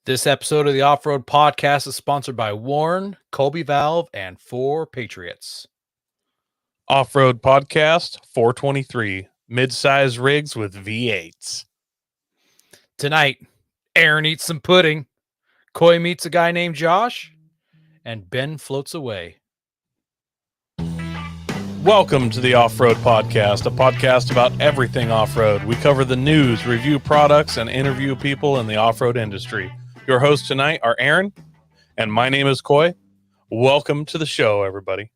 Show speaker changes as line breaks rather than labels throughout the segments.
This episode of the Offroad Podcast is sponsored by Warren, Colby Valve, and 4Patriots.
Offroad Podcast 423, mid-size rigs with V8s.
Tonight, Aaron eats some pudding, Coy meets a guy named Josh, and Ben floats away.
Welcome to the Offroad Podcast, a podcast about everything off-road. We cover the news, review products, and interview people in the off-road industry. Your hosts tonight are Aaron, and my name is Coy. Welcome to the show, everybody.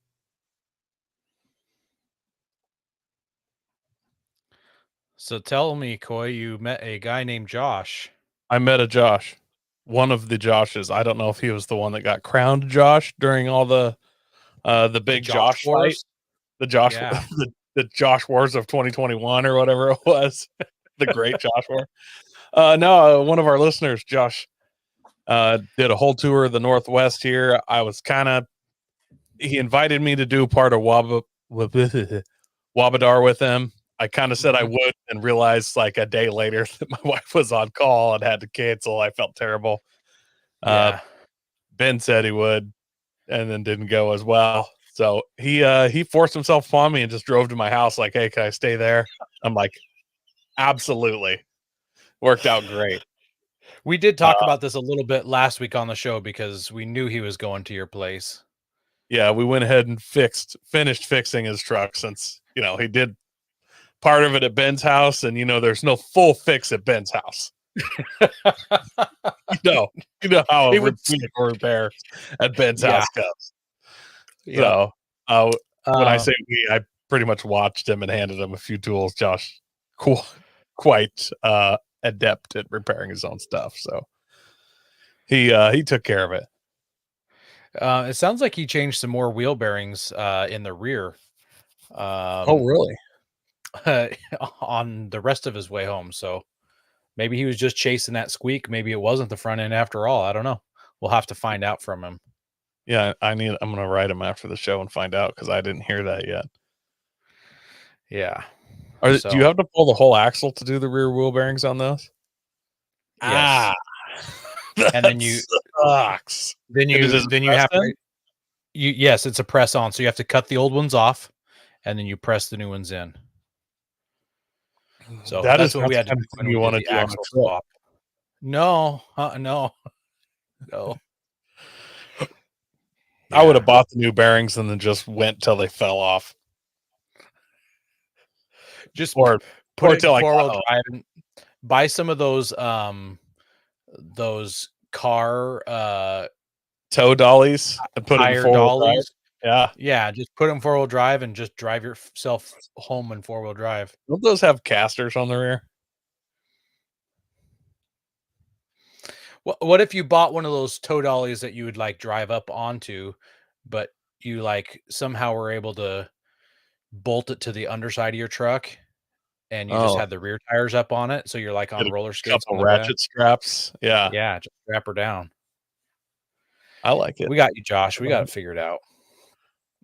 So tell me, Coy, you met a guy named Josh.
I met a Josh, one of the Joshes. I don't know if he was the one that got crowned Josh during all the big Josh fight. The Josh,
Yeah.
the Josh Wars of 2021 or whatever it was. The great Josh War. No, one of our listeners, Josh, did a whole tour of the Northwest here. He invited me to do part of Wabadar with him. I kind of said I would and realized like a day later that my wife was on call and had to cancel. I felt terrible.
Yeah.
Ben said he would and then didn't go as well. So he forced himself upon me and just drove to my house like, hey, can I stay there? I'm like, absolutely. Worked out great.
We did talk about this a little bit last week on the show because we knew he was going to your place.
Yeah, we went ahead and finished fixing his truck since, he did part of it at Ben's house, and there's no full fix at Ben's house. you know how a repair at Ben's house goes.
Yeah.
So when I say I pretty much watched him and handed him a few tools. Josh, quite adept at repairing his own stuff, so he took care of it.
It sounds like he changed some more wheel bearings in the rear.
Oh, really?
On the rest of his way home. So maybe he was just chasing that squeak. Maybe it wasn't the front end after all. I don't know. We'll have to find out from him.
Yeah, I'm going to write him after the show and find out because I didn't hear that yet.
Yeah.
Do you have to pull the whole axle to do the rear wheel bearings on those?
Yes. And then you
sucks.
Then you have to. Yes, it's a press on. So you have to cut the old ones off, and then you press the new ones in. So that's what we had to do when we did the axle swap. No.
I would have bought the new bearings and then just went till they fell off.
Just
put
it in four-wheel drive and buy some of those car
tow dollies and put it in four-wheel drive.
Yeah, just put them in four-wheel drive and just drive yourself home in four-wheel drive.
Don't those have casters on the rear?
What if you bought one of those tow dollies that you would like drive up onto, but you like somehow were able to bolt it to the underside of your truck, and you just had the rear tires up on it, so you're like on roller skates.
Couple ratchet straps.
Yeah, just strap her down.
I like it.
We got you, Josh. We got it figured out.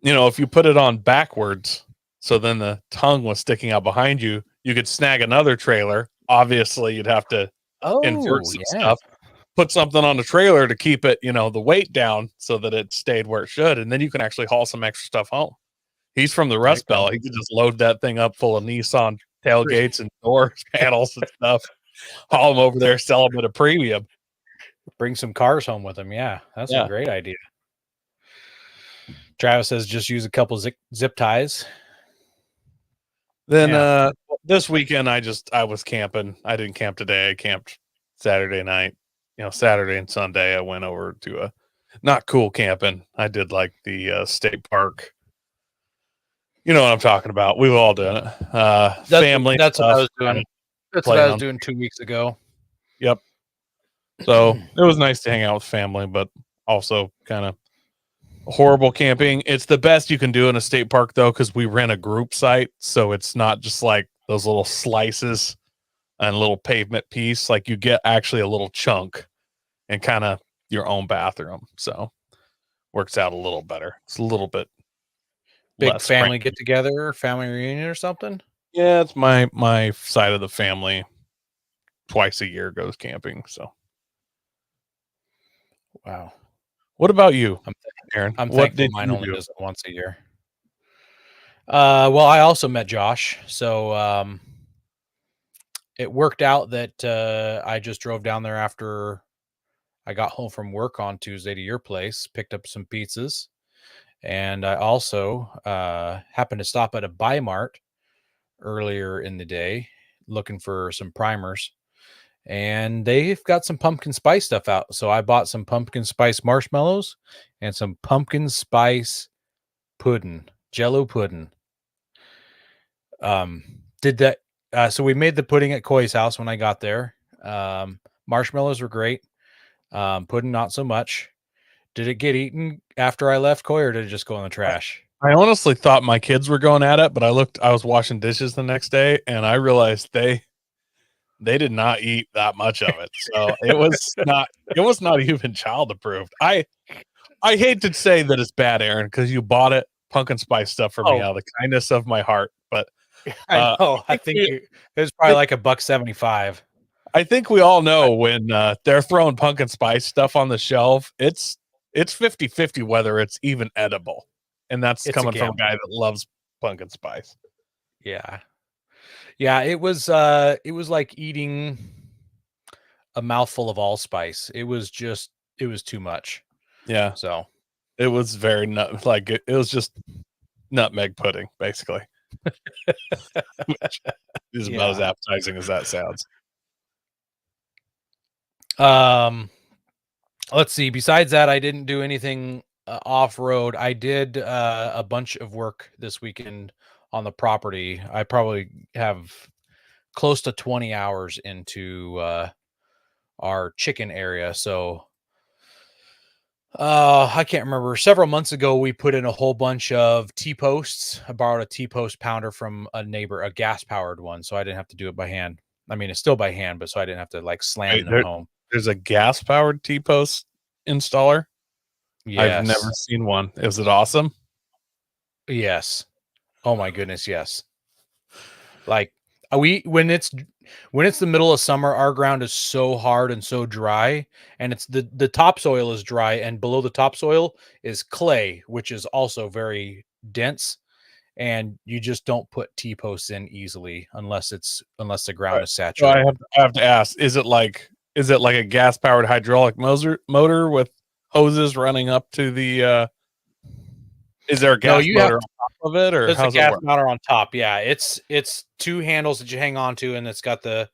If you put it on backwards, so then the tongue was sticking out behind you, you could snag another trailer. Obviously, you'd have to invert some stuff, put something on the trailer to keep it, the weight down so that it stayed where it should. And then you can actually haul some extra stuff home. He's from the Rust Belt. He could just load that thing up full of Nissan tailgates and door panels and stuff, haul them over there, sell them at a premium.
Bring some cars home with him. Yeah, that's a great idea. Travis says just use a couple zip ties.
Then this weekend I was camping. I didn't camp today. I camped Saturday night. Saturday and Sunday I went over to a not cool camping. I did like the state park. You know what I'm talking about. We've all done it. Family.
That's what I was doing. That's what I was doing 2 weeks ago.
Yep. So it was nice to hang out with family, but also kind of horrible camping. It's the best you can do in a state park, though, because we rent a group site. So it's not just like those little slices and a little pavement piece. Like you get actually a little chunk and kind of your own bathroom. So works out a little better. It's a little bit
big family get together, family reunion or something.
Yeah, it's my side of the family twice a year goes camping. So
Wow.
What about you,
I'm
Aaron?
I'm
What
thankful
did
mine
you
only
do?
does it once a year. Well, I also met Josh, so, it worked out that, I just drove down there after I got home from work on Tuesday to your place, picked up some pizzas, and I also, happened to stop at a Buy Mart earlier in the day looking for some primers, and they've got some pumpkin spice stuff out. So I bought some pumpkin spice marshmallows and some pumpkin spice pudding, Jello pudding. Um, did that. So we made the pudding at Koi's house when I got there. Marshmallows were great. Pudding not so much. Did it get eaten after I left Koi, or did it just go in the trash?
I honestly thought my kids were going at it, but I was washing dishes the next day and I realized they did not eat that much of it. So it was not even child approved. I hate to say that it's bad, Aaron, because you bought it pumpkin spice stuff for me
Oh,
out of the kindness of my heart. But
I
I
know. I
think
think
we
it was probably
think
like a buck 75.
I think we all
I,
know when they're throwing pumpkin spice stuff on the shelf, it's 50-50 whether it's even edible. And that's
it's a
coming from a guy
gamble.
that loves pumpkin spice.
Yeah. Yeah, it was like eating a mouthful of allspice. It was too much.
Yeah.
So,
It was very like it was just nutmeg pudding, basically, which is about as
yeah.
appetizing as that sounds.
Um, let's see. Besides that, I didn't do anything off-road. I did a bunch of work this weekend on the property. I probably have close to 20 hours into our chicken area. So, I can't remember. Several months ago, we put in a whole bunch of T-posts. I borrowed a T-post pounder from a neighbor, a gas-powered one, so I didn't have to do it by hand. I mean, it's still by hand, but so I didn't have to like slam
Wait,
them home.
there's a gas powered T post installer. I've never
Yes.
seen one. Is it awesome?
Yes. Oh my goodness, yes. Like we when it's the middle of summer, our ground is so hard and so dry, and it's the topsoil is dry, and below the topsoil is clay, which is also very dense. And you just don't put T-posts in easily unless the
All
ground
right.
is
So
saturated.
I have to ask, is it like a gas powered hydraulic motor with hoses running up to the is there a
No,
gas
you have
motor on top of it or
there's a
how's it
gas
work?
mounter on top. Yeah, it's two handles that you hang on to, and it's got the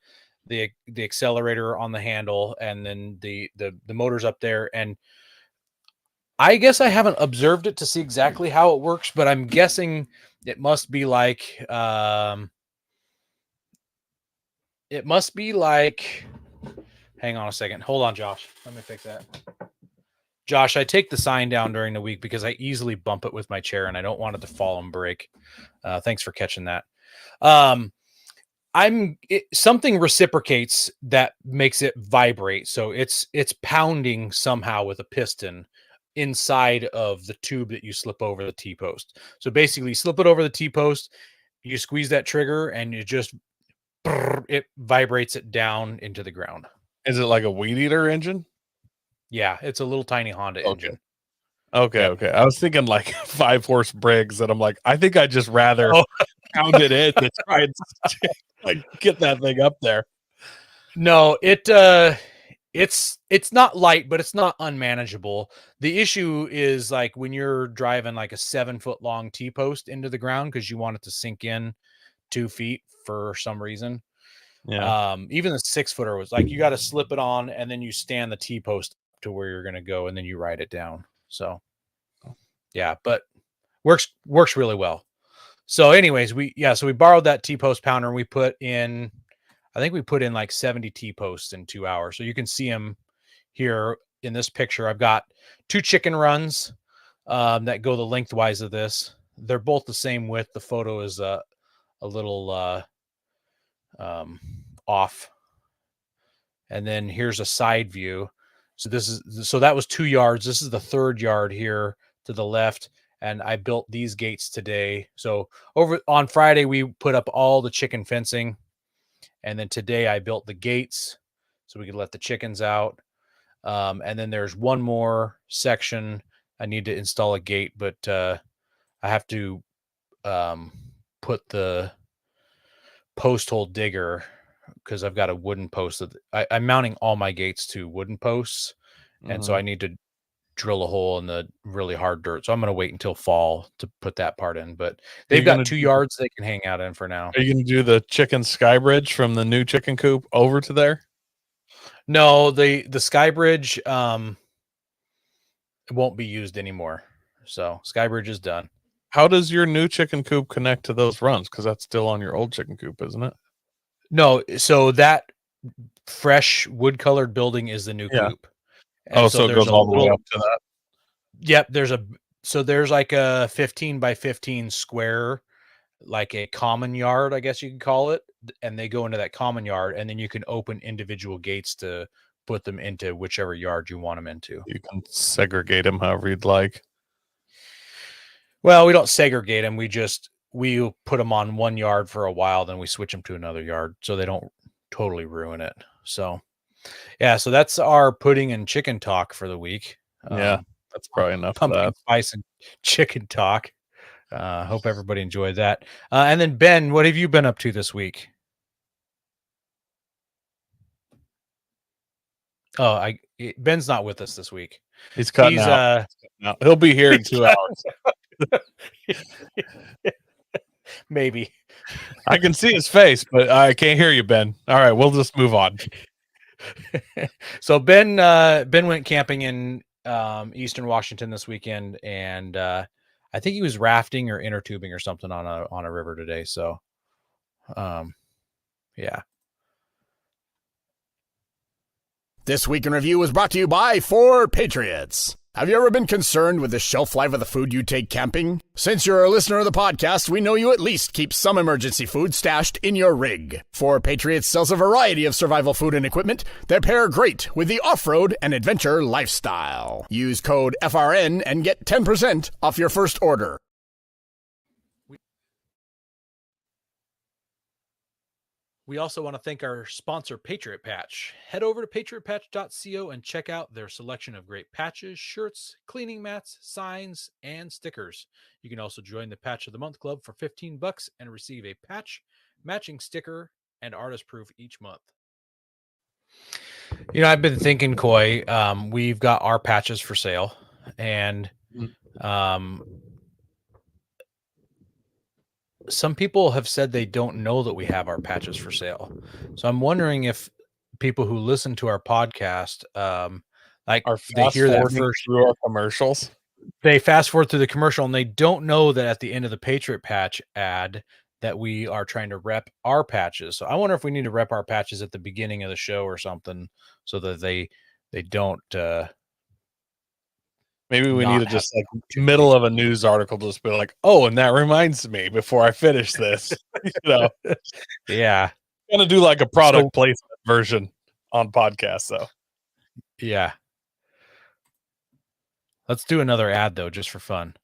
accelerator on the handle, and then the motor's up there. And I guess I haven't observed it to see exactly how it works, but I'm guessing it must be like it must be like hang on a second. Hold on, Josh. Let me fix that. Josh, I take the sign down during the week because I easily bump it with my chair and I don't want it to fall and break. Thanks for catching that. Um, something reciprocates that makes it vibrate. So it's pounding somehow with a piston inside of the tube that you slip over the T post. So basically, you slip it over the T post, you squeeze that trigger, and you just it vibrates it down into the ground.
Is it like a weed eater engine?
Yeah, it's a little tiny Honda
Okay.
engine.
Okay,
Yep.
okay. I was thinking like 5 horse Briggs, and I'm like, I think I'd just rather
Oh
pound it in to try and like get that thing up there.
no, it's not light, but it's not unmanageable. The issue is like when you're driving like a 7 foot long T post into the ground because you want it to sink in 2 feet for some reason.
Yeah.
Even the 6 footer was like you got to slip it on and then you stand the T post to where you're gonna go and then you ride it down. So yeah, but works really well. So, anyways, so we borrowed that T post pounder and we put in I think we put in like 70 T posts in 2 hours. So you can see them here in this picture. I've got two chicken runs that go the lengthwise of this. They're both the same width. The photo is a little um, off. And then here's a side view. So that was 2 yards. This is the third yard here to the left. And I built these gates today. So over on Friday, we put up all the chicken fencing. And then today I built the gates so we could let the chickens out. And then there's one more section I need to install a gate, but I have to put the post hole digger because I've got a wooden post that I'm mounting all my gates to wooden posts, and so I need to drill a hole in the really hard dirt. So I'm going to wait until fall to put that part in. But they've got 2 yards they can hang out in for now.
Are you going to do the chicken sky bridge from the new chicken coop over to there?
No, the sky bridge won't be used anymore. So sky bridge is done.
How does your new chicken coop connect to those runs? Because that's still on your old chicken coop, isn't it?
No, so that fresh wood colored building is the new coop.
And so it goes all the way up to that.
Yep, there's like a 15 by 15 square, like a common yard, I guess you could call it, and they go into that common yard, and then you can open individual gates to put them into whichever yard you want them into.
You can segregate them however you'd like.
Well, we don't segregate them. We put them on one yard for a while, then we switch them to another yard so they don't totally ruin it. So, yeah, so that's our pudding and chicken talk for the week.
Yeah, that's probably enough.
Pumpkin spice and chicken talk. Hope everybody enjoyed that. And then Ben, what have you been up to this week? Oh, Ben's not with us this week.
He's cutting out. He'll be here in 2 hours.
Maybe.
I can see his face, but I can't hear you, Ben. All right, we'll just move on.
So Ben went camping in Eastern Washington this weekend, and I think he was rafting or inner tubing or something on a river today. So, yeah.
This Week in Review was brought to you by 4 Patriots. Have you ever been concerned with the shelf life of the food you take camping? Since you're a listener of the podcast, we know you at least keep some emergency food stashed in your rig. 4 Patriots sells a variety of survival food and equipment that pair great with the off-road and adventure lifestyle. Use code FRN and get 10% off your first order.
We also want to thank our sponsor, Patriot Patch. Head over to patriotpatch.co and check out their selection of great patches, shirts, cleaning mats, signs, and stickers. You can also join the Patch of the Month Club for $15 and receive a patch, matching sticker, and artist proof each month. You know, I've been thinking, Coy, we've got our patches for sale, and some people have said they don't know that we have our patches for sale. So I'm wondering if people who listen to our podcast,
they hear that first through our commercials.
They fast forward through the commercial and they don't know that at the end of the Patriot Patch ad that we are trying to rep our patches. So I wonder if we need to rep our patches at the beginning of the show or something so that they don't.
Maybe we need to just like middle of a news article, just be like, "Oh, and that reminds me before I finish this."
Yeah,
I'm gonna do like a product placement version on podcasts, though.
Yeah, let's do another ad though, just for fun.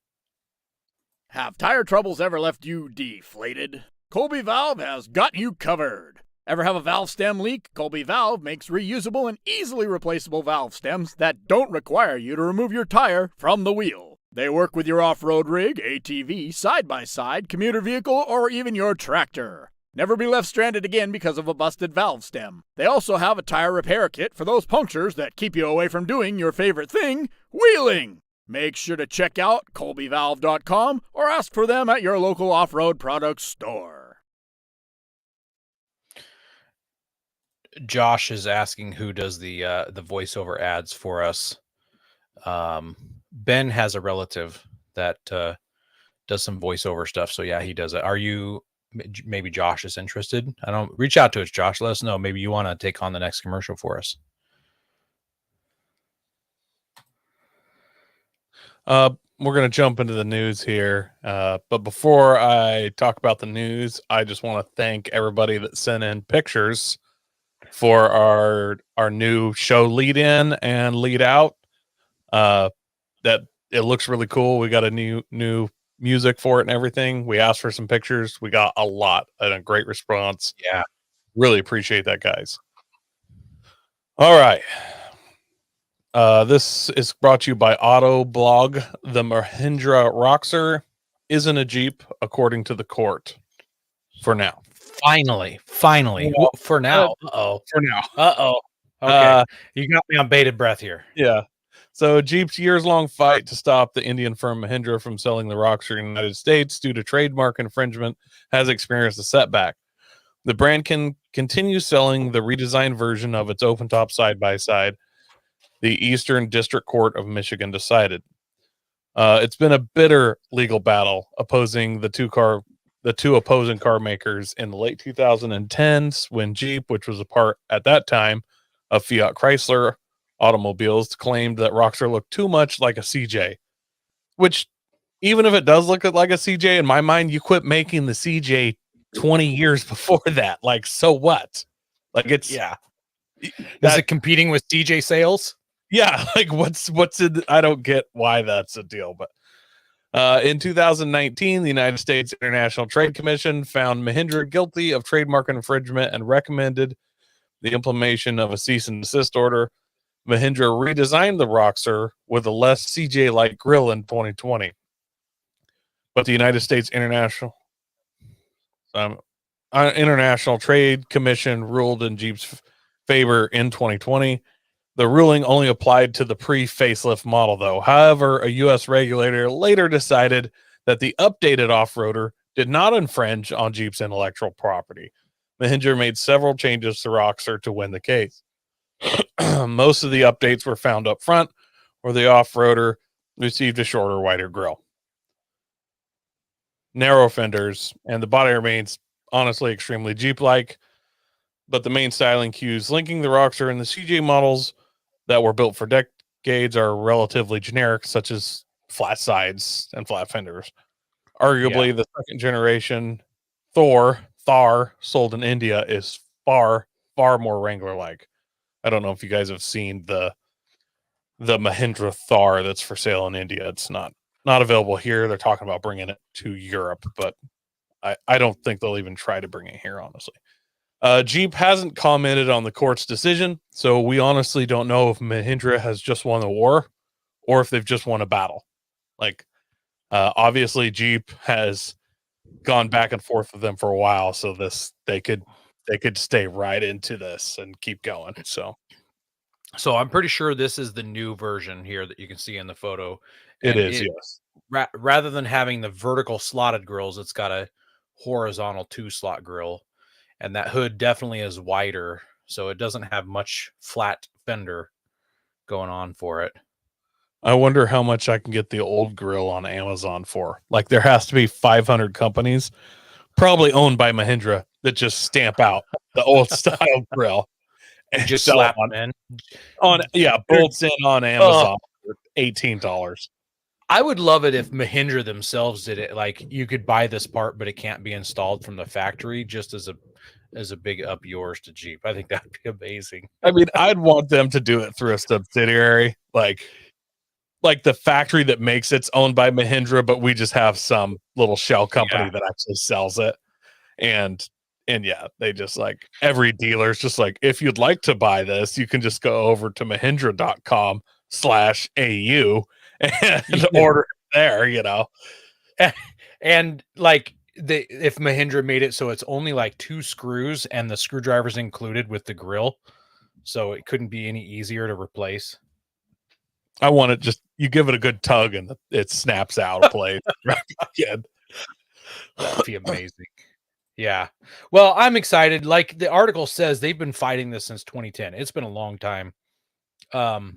Have tire troubles ever left you deflated? Colby Valve has got you covered. Ever have a valve stem leak? Colby Valve makes reusable and easily replaceable valve stems that don't require you to remove your tire from the wheel. They work with your off-road rig, ATV, side-by-side, commuter vehicle, or even your tractor. Never be left stranded again because of a busted valve stem. They also have a tire repair kit for those punctures that keep you away from doing your favorite thing, wheeling. Make sure to check out colbyvalve.com or ask for them at your local off-road products store.
Josh is asking who does the voiceover ads for us. Ben has a relative that does some voiceover stuff, so yeah, he does it. Are you maybe Josh is interested? I don't reach out to us, Josh. Let us know. Maybe you want to take on the next commercial for us.
We're going to jump into the news here. But before I talk about the news, I just want to thank everybody that sent in pictures for our new show lead in and lead out. That it looks really cool. We got a new music for it and everything. We asked for some pictures. We got a lot and a great response.
Yeah.
Really appreciate that, guys. All right. This is brought to you by Auto Blog. The Mahindra Roxor isn't a Jeep, according to the court. For now.
Finally.
Well,
For now. Uh-oh.
For now.
Uh-oh. Okay. You got me on bated breath here.
Yeah. So Jeep's years-long fight to stop the Indian firm Mahindra from selling the Roxor in the United States due to trademark infringement has experienced a setback. The brand can continue selling the redesigned version of its open-top side-by-side, the Eastern District Court of Michigan decided. It's been a bitter legal battle opposing the two opposing car makers in the late 2010s when Jeep, which was a part at that time of Fiat Chrysler automobiles, claimed that Roxor looked too much like a CJ. Which, even if it does look like a CJ, in my mind, you quit making the CJ 20 years before that. Like, so what? Like, it's
Is it competing with CJ sales?
Yeah, like what's it? I don't get why that's a deal, but in 2019, the United States International Trade Commission found Mahindra guilty of trademark infringement and recommended the implementation of a cease and desist order. Mahindra redesigned the Roxor with a less CJ-like grille in 2020, but the United States International Trade Commission ruled in Jeep's favor in 2020. The ruling only applied to the pre-facelift model, though. However, a U.S. regulator later decided that the updated off-roader did not infringe on Jeep's intellectual property. Mahindra made several changes to Roxor to win the case. Most of the updates were found up front, where the off-roader received a shorter, wider grille, narrow fenders, and the body remains honestly extremely Jeep-like. But the main styling cues linking the Roxor and the CJ models that were built for decades are relatively generic, such as flat sides and flat fenders. Arguably, the second generation Thar sold in India is far more Wrangler-like. I don't know if you guys have seen the Mahindra Thar that's for sale in India. It's not available here. They're talking about bringing it to Europe, but I don't think they'll even try to bring it here, honestly. Jeep hasn't commented on the court's decision, so we honestly don't know if Mahindra has just won the war or if they've just won a battle. Like, obviously, Jeep has gone back and forth with them for a while, so they could stay right into this and keep going. So
I'm pretty sure this is the new version here that you can see in the photo.
And yes.
Rather than having the vertical slotted grills, it's got a horizontal 2-slot grill. And that hood definitely is wider, so it doesn't have much flat fender going on for it.
I wonder how much I can get the old grill on Amazon for. Like, there has to be 500 companies, probably owned by Mahindra, that just stamp out the old style grill
and just slap them in.
Bolts in on Amazon for $18.
I would love it if Mahindra themselves did it. Like, you could buy this part, but it can't be installed from the factory, just as a big up yours to Jeep. I think that'd be amazing.
I mean, I'd want them to do it through a subsidiary, like the factory that makes it's owned by Mahindra, but we just have some little shell company that actually sells it. And yeah, they just like, every dealer's just like, if you'd like to buy this, you can just go over to mahindra.com/AU and order it there, you know.
And like, if Mahindra made it so it's only like 2 screws and the screwdriver's included with the grill, so it couldn't be any easier to replace.
I want it just, you give it a good tug and it snaps out of place.
That'd be amazing. Yeah. Well, I'm excited. Like the article says, they've been fighting this since 2010. It's been a long time.
Hang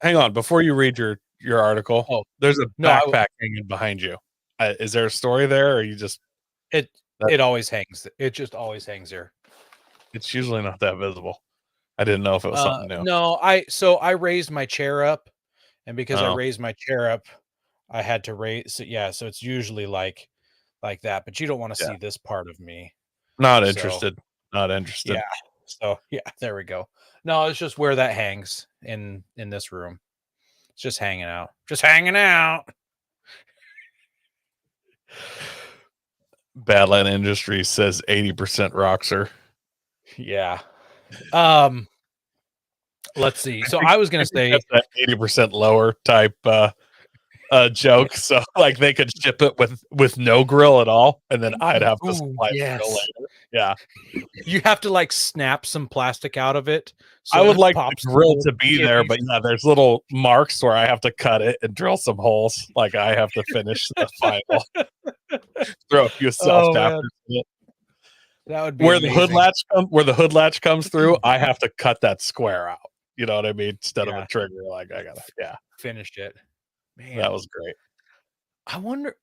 on, before you read your article, there's a backpack hanging behind you. Is there a story there, or you just
it always hangs? It just always hangs there.
It's usually not that visible. I didn't know if it was something new.
No, I raised my chair up, and because I raised my chair up, I had to raise. So it's usually like that, but you don't want to see this part of me.
Not interested.
Yeah. So there we go. No, it's just where that hangs in this room. It's just hanging out. Just hanging out.
Badland Industries says 80% Roxor.
Yeah. Let's see. So I was going to say
that's that 80% lower type joke. So like they could ship it with no grill at all, and then I'd have to supply the grill later. Yeah.
You have to like snap some plastic out of it. So
I would
it
like
pops
the grill to be there, but yeah, there's little marks where I have to cut it and drill some holes. Like I have to finish the final. Throw a few self tappers in it.
That would be
Where
amazing.
the hood latch comes through, I have to cut that square out. You know what I mean? Instead of a trigger, like I gotta
finish it. Man,
that was great.
I wonder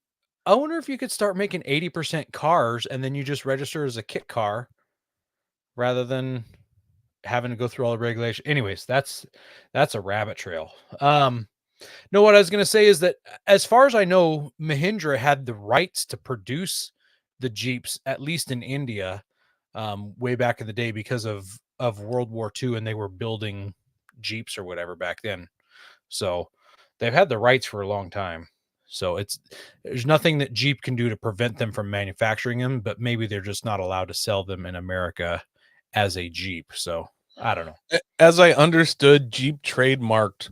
if you could start making 80% cars and then you just register as a kit car rather than having to go through all the regulation. Anyways, that's a rabbit trail. No, what I was going to say is that as far as I know, Mahindra had the rights to produce the Jeeps, at least in India, way back in the day because of World War II, and they were building Jeeps or whatever back then. So they've had the rights for a long time. So there's nothing that Jeep can do to prevent them from manufacturing them, but maybe they're just not allowed to sell them in America as a Jeep. So I don't know.
As I understood, Jeep trademarked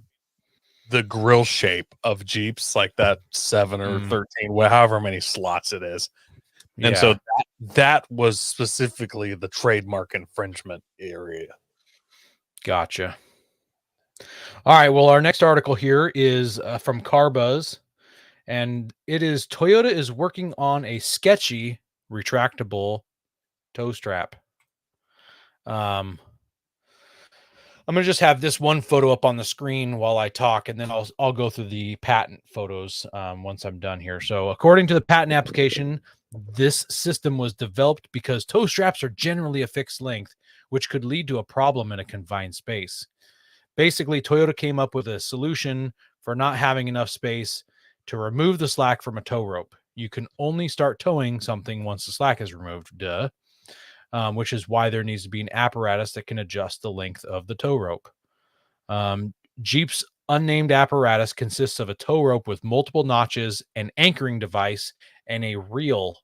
the grill shape of Jeeps, like that 7 or 13, however many slots it is. And so that was specifically the trademark infringement area.
Gotcha. All right. Well, our next article here is from CarBuzz, and it is Toyota is working on a sketchy retractable tow strap. I'm going to just have this one photo up on the screen while I talk, and then I'll go through the patent photos once I'm done here. So according to the patent application, this system was developed because tow straps are generally a fixed length, which could lead to a problem in a confined space. Basically, Toyota came up with a solution for not having enough space to remove the slack from a tow rope. You can only start towing something once the slack is removed, which is why there needs to be an apparatus that can adjust the length of the tow rope. Jeep's unnamed apparatus consists of a tow rope with multiple notches, an anchoring device, and a reel.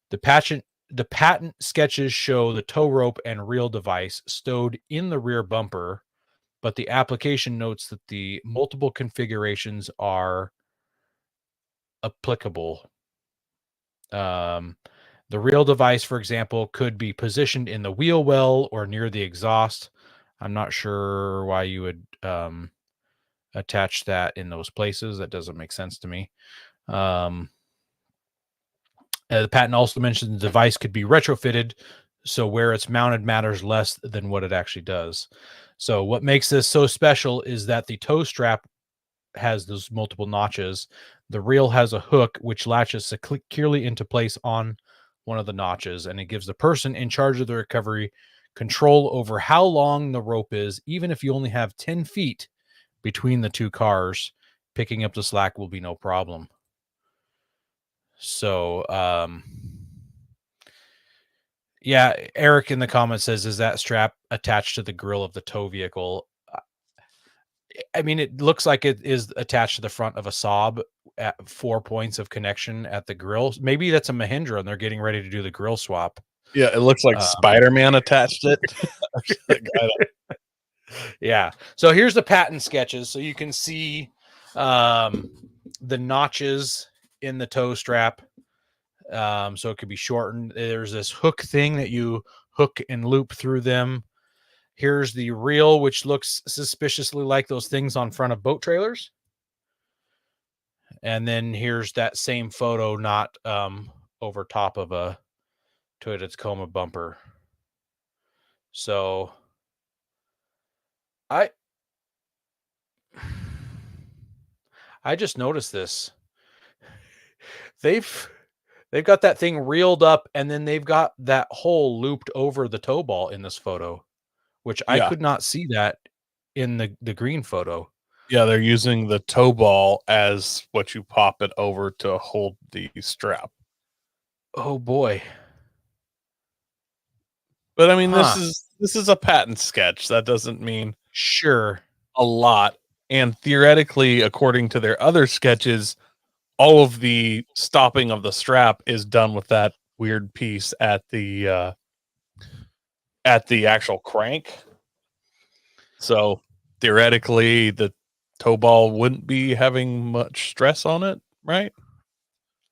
The patent sketches show the tow rope and reel device stowed in the rear bumper, but the application notes that the multiple configurations are applicable. The reel device, for example, could be positioned in the wheel well or near the exhaust. I'm not sure why you would attach that in those places. That doesn't make sense to me. The patent also mentions the device could be retrofitted, so where it's mounted matters less than what it actually does. So what makes this so special is that the tow strap has those multiple notches. The reel has a hook which latches securely into place on one of the notches, and it gives the person in charge of the recovery control over how long the rope is. Even if you only have 10 feet between the two cars, picking up the slack will be no problem. So, yeah, Eric in the comments says, is that strap attached to the grill of the tow vehicle? I mean, it looks like it is attached to the front of a Saab at 4 points of connection at the grill. Maybe that's a Mahindra and they're getting ready to do the grill swap.
Yeah, it looks like Spider-Man attached it.
Yeah. So here's the patent sketches. So you can see the notches in the tow strap. So it could be shortened. There's this hook thing that you hook and loop through them. Here's the reel, which looks suspiciously like those things on front of boat trailers. And then here's that same photo, not over top of a Toyota Tacoma bumper. So I just noticed this. They've got that thing reeled up, and then they've got that hole looped over the tow ball in this photo, which I could not see that in the green photo.
Yeah, they're using the tow ball as what you pop it over to hold the strap.
Oh boy.
But I mean, this is a patent sketch. That doesn't mean a lot. And theoretically, according to their other sketches, all of the stopping of the strap is done with that weird piece at the actual crank. So theoretically, the tow ball wouldn't be having much stress on it, right?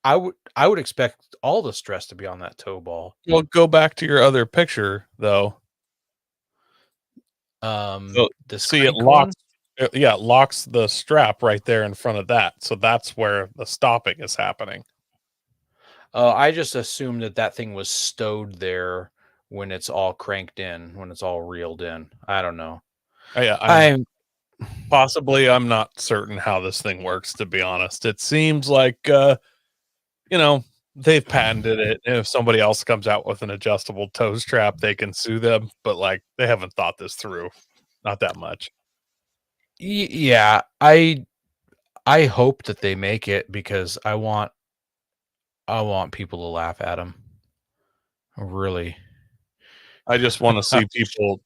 I would expect all the stress to be on that tow ball.
Well, go back to your other picture though.
The
See, it
crank
locks.
one?
Yeah, it locks the strap right there in front of that. So that's where the stopping is happening.
I just assumed that thing was stowed there when it's all cranked in, when it's all reeled in. I don't know.
Oh, yeah, I'm not certain how this thing works, to be honest. It seems like they've patented it. And if somebody else comes out with an adjustable toe strap, they can sue them, but like they haven't thought this through. Not that much.
Yeah, I hope that they make it because I want people to laugh at them. Really.
I just want to see people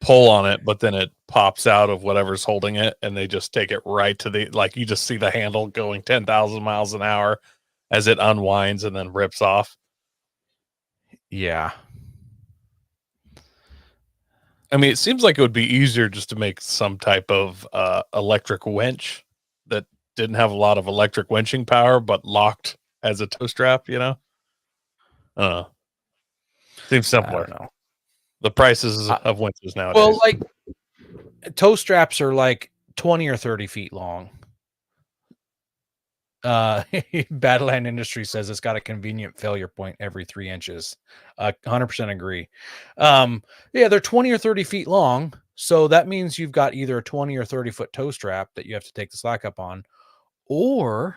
pull on it, but then it pops out of whatever's holding it, and they just take it right to you just see the handle going 10,000 miles an hour as it unwinds and then rips off.
Yeah.
I mean, it seems like it would be easier just to make some type of electric winch that didn't have a lot of electric winching power, but locked as a tow strap, Seems simpler.
I don't know.
The prices of winches nowadays.
Well, like tow straps are like 20 or 30 feet long. Badland Industry says it's got a convenient failure point every 3 inches. 100% agree. Yeah, they're 20 or 30 feet long. So that means you've got either a 20 or 30 foot tow strap that you have to take the slack up on, or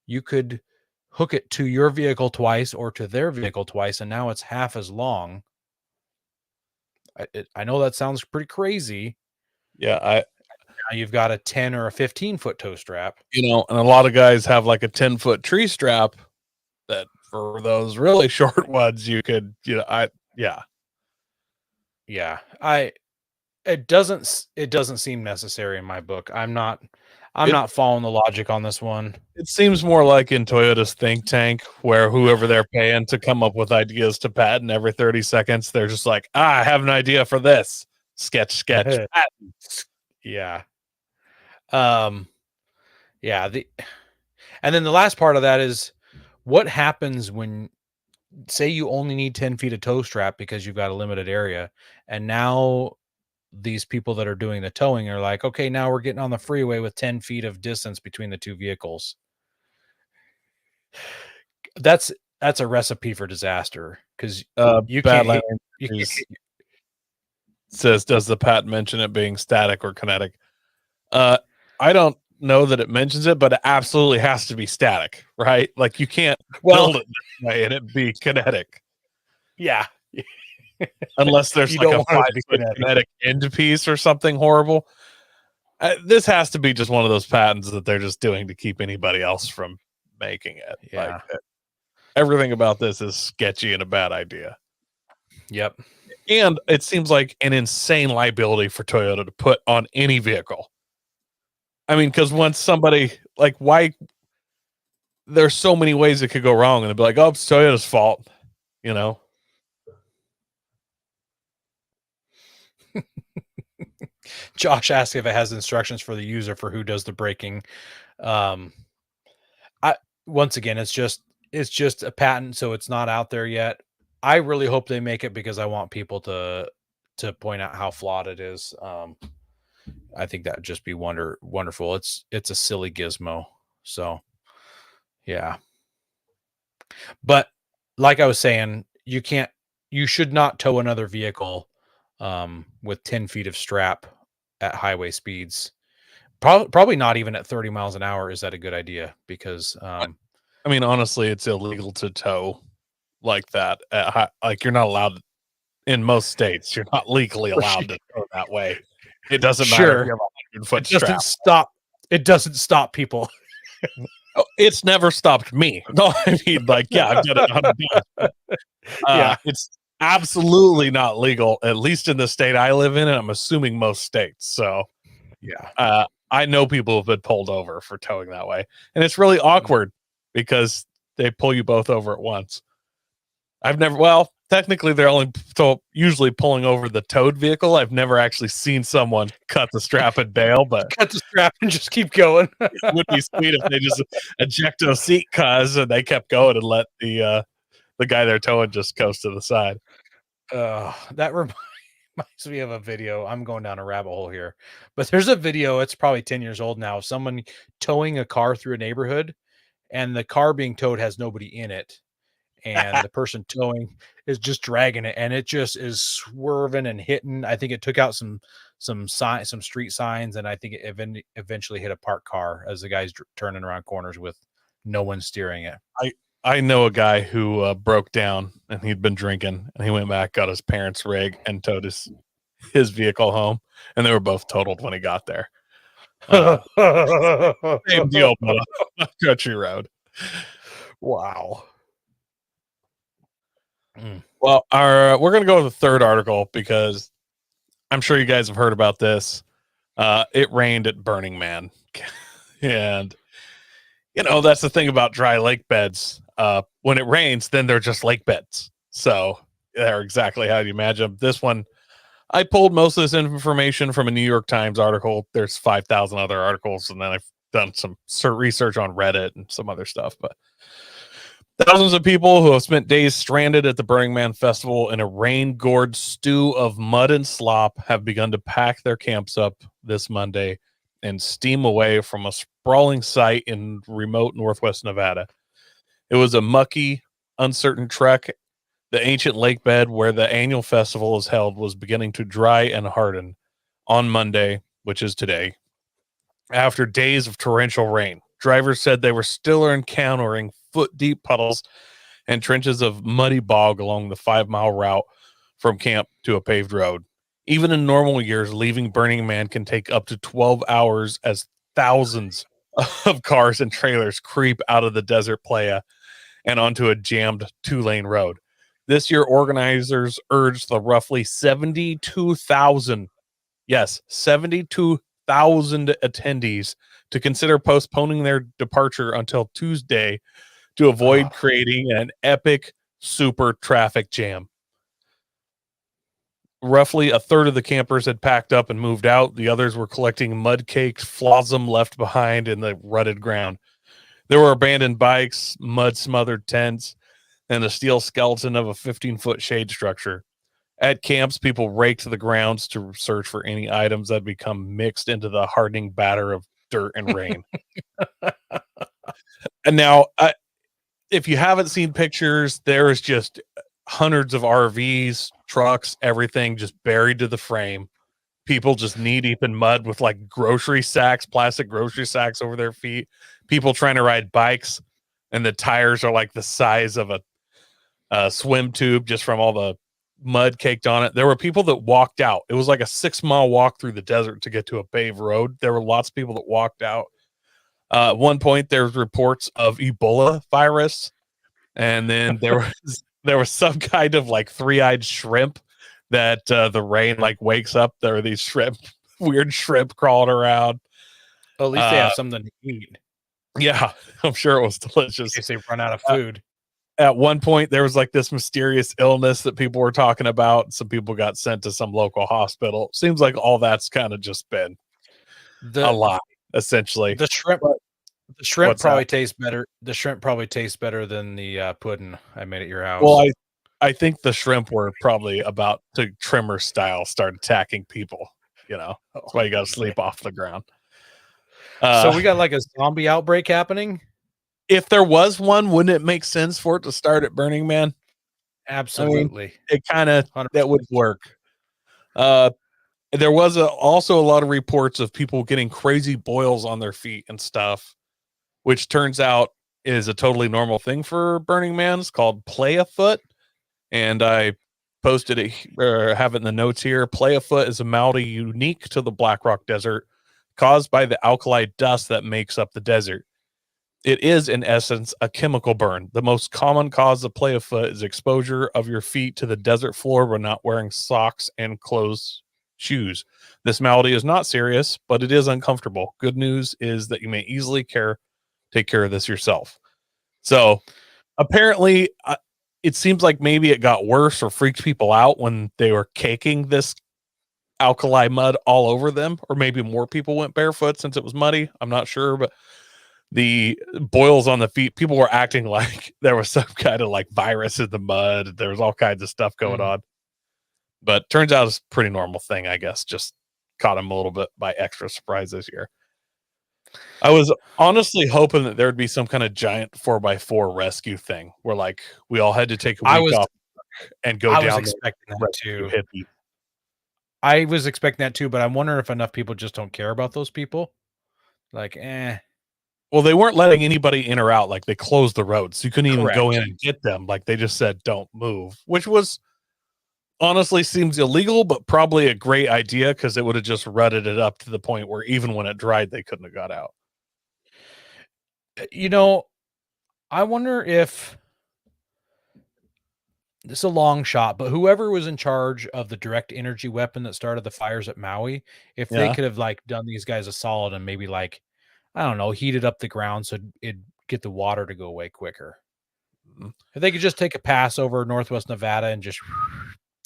you could hook it to your vehicle twice or to their vehicle twice, and now it's half as long. I know that sounds pretty crazy.
Yeah,
now you've got a 10 or a 15 foot tow strap.
And a lot of guys have like a 10-foot tree strap that for those really short ones you could, yeah.
It doesn't seem necessary in my book. I'm not following the logic on this one.
It seems more like in Toyota's think tank where whoever they're paying to come up with ideas to patent every 30 seconds, they're just like, I have an idea for this. Sketch, patent.
Yeah. Yeah, and then the last part of that is what happens when, say, you only need 10 feet of tow strap because you've got a limited area, and now these people that are doing the towing are like, okay, now we're getting on the freeway with 10 feet of distance between the two vehicles. That's a recipe for disaster because you can't.
Says, does the patent mention it being static or kinetic? I don't know that it mentions it, but it absolutely has to be static, right? Like you can't build it this way and it be kinetic.
Yeah.
Unless there's like a 5-foot kinetic end piece or something horrible. This has to be just one of those patents that they're just doing to keep anybody else from making it.
Yeah.
Like everything about this is sketchy and a bad idea.
Yep.
And it seems like an insane liability for Toyota to put on any vehicle. I mean, because once somebody, like, why? There's so many ways it could go wrong, and they'd be like, oh, it's Toyota's fault,
Josh asked if it has instructions for the user for who does the braking. Once again, it's just a patent, so it's not out there yet. I really hope they make it because I want people to point out how flawed it is. I think that would just be wonderful. It's a silly gizmo. So yeah. But like I was saying, you should not tow another vehicle with 10 feet of strap at highway speeds. Probably not even at 30 miles an hour is that a good idea, because
I mean, honestly, it's illegal to tow like that like you're not allowed in most states. You're not legally allowed to tow that way. It doesn't matter if you have a 100-foot strap.
It doesn't stop people.
It's never stopped me. No, I mean, like, yeah, I've done it 100 times. Yeah, it's absolutely not legal, at least in the state I live in, and I'm assuming most states. So,
yeah,
I know people have been pulled over for towing that way, and it's really awkward because they pull you both over at once. technically they're only usually pulling over the towed vehicle. I've never actually seen someone cut the strap and bail, but
cut the strap and just keep going.
It would be sweet if they just ejected a seat cause and they kept going and let the guy they're towing just coast to the side.
That reminds me of a video. I'm going down a rabbit hole here, but there's a video. It's probably 10 years old now. Of someone towing a car through a neighborhood, and the car being towed has nobody in it, and the person towing is just dragging it, and it just is swerving and hitting. I think it took out some street signs, and I think it eventually hit a parked car as the guy's turning around corners with no one steering it.
I know a guy who broke down and he'd been drinking, and he went back, got his parents' rig, and towed his vehicle home, and they were both totaled when he got there. Same deal, but on a country road.
Wow.
Well, we're going to go with the third article because I'm sure you guys have heard about this. It rained at Burning Man. And, that's the thing about dry lake beds. When it rains, then they're just lake beds. So they're exactly how you imagine. This one, I pulled most of this information from a New York Times article. There's 5,000 other articles, and then I've done some research on Reddit and some other stuff. But thousands of people who have spent days stranded at the Burning Man Festival in a rain-gored stew of mud and slop have begun to pack their camps up this Monday and steam away from a sprawling site in remote northwest Nevada. It was a mucky, uncertain trek. The ancient lake bed where the annual festival is held was beginning to dry and harden on Monday, which is today, after days of torrential rain. Drivers said they were still encountering foot-deep puddles and trenches of muddy bog along the 5-mile route from camp to a paved road. Even in normal years, leaving Burning Man can take up to 12 hours as thousands of cars and trailers creep out of the desert playa and onto a jammed 2-lane road. This year, organizers urged the roughly 72,000 attendees to consider postponing their departure until Tuesday to avoid creating an epic super traffic jam. Roughly a third of the campers had packed up and moved out. The others were collecting mud-caked flotsam left behind in the rutted ground. There were abandoned bikes, mud-smothered tents, and a steel skeleton of a 15-foot shade structure. At camps, people raked the grounds to search for any items that become mixed into the hardening batter of dirt and rain. And now, if you haven't seen pictures, there is just hundreds of RVs, trucks, everything just buried to the frame. People just knee deep in mud with like plastic grocery sacks over their feet. People trying to ride bikes, and the tires are like the size of a swim tube just from all the mud caked on it. There were people that walked out. It was like a 6-mile walk through the desert to get to a paved road. There were lots of people that walked out. At one point, there was reports of Ebola virus, and then there was some kind of like 3-eyed shrimp that the rain like wakes up. There are these weird shrimp crawling around.
At least they have something to eat.
Yeah, I'm sure it was delicious.
In case they run out of food.
At one point, there was like this mysterious illness that people were talking about. Some people got sent to some local hospital. Seems like all that's kind of just been a lie, essentially.
The shrimp probably tastes better. The shrimp probably tastes better than the pudding I made at your house.
Well, I think the shrimp were probably about to trimmer style start attacking people. That's why you got to sleep off the ground.
So we got like a zombie outbreak happening.
If there was one, wouldn't it make sense for it to start at Burning Man?
Absolutely.
I mean, it kind of that would work. There was also a lot of reports of people getting crazy boils on their feet and stuff, which turns out is a totally normal thing for Burning Man. It's called playa foot, and I posted it or have it in the notes here. Playa foot is a malady unique to the Black Rock Desert, caused by the alkali dust that makes up the desert. It is, in essence, a chemical burn. The most common cause of playa foot is exposure of your feet to the desert floor when not wearing socks and closed shoes. This malady is not serious, but it is uncomfortable. Good news is that you may easily take care of this yourself. So apparently, it seems like maybe it got worse or freaked people out when they were caking this alkali mud all over them, or maybe more people went barefoot since it was muddy. I'm not sure, but the boils on the feet, people were acting like there was some kind of like virus in the mud. There was all kinds of stuff going on, but turns out it's a pretty normal thing, I guess. Just caught him a little bit by extra surprise this year. I was honestly hoping that there would be some kind of giant 4x4 rescue thing where like we all had to take a week off and go down.
I was expecting that too.
Hippie.
I was expecting that too, but I'm wondering if enough people just don't care about those people. Like,
Well, they weren't letting anybody in or out. Like they closed the roads. So you couldn't even go in and get them. Like they just said, don't move, which was honestly seems illegal, but probably a great idea because it would have just rutted it up to the point where even when it dried, they couldn't have got out.
You know, I wonder if this is a long shot, but whoever was in charge of the direct energy weapon that started the fires at Maui, if they could have like done these guys a solid and maybe like, I don't know, heated up the ground so it'd get the water to go away quicker. If they could just take a pass over Northwest Nevada and just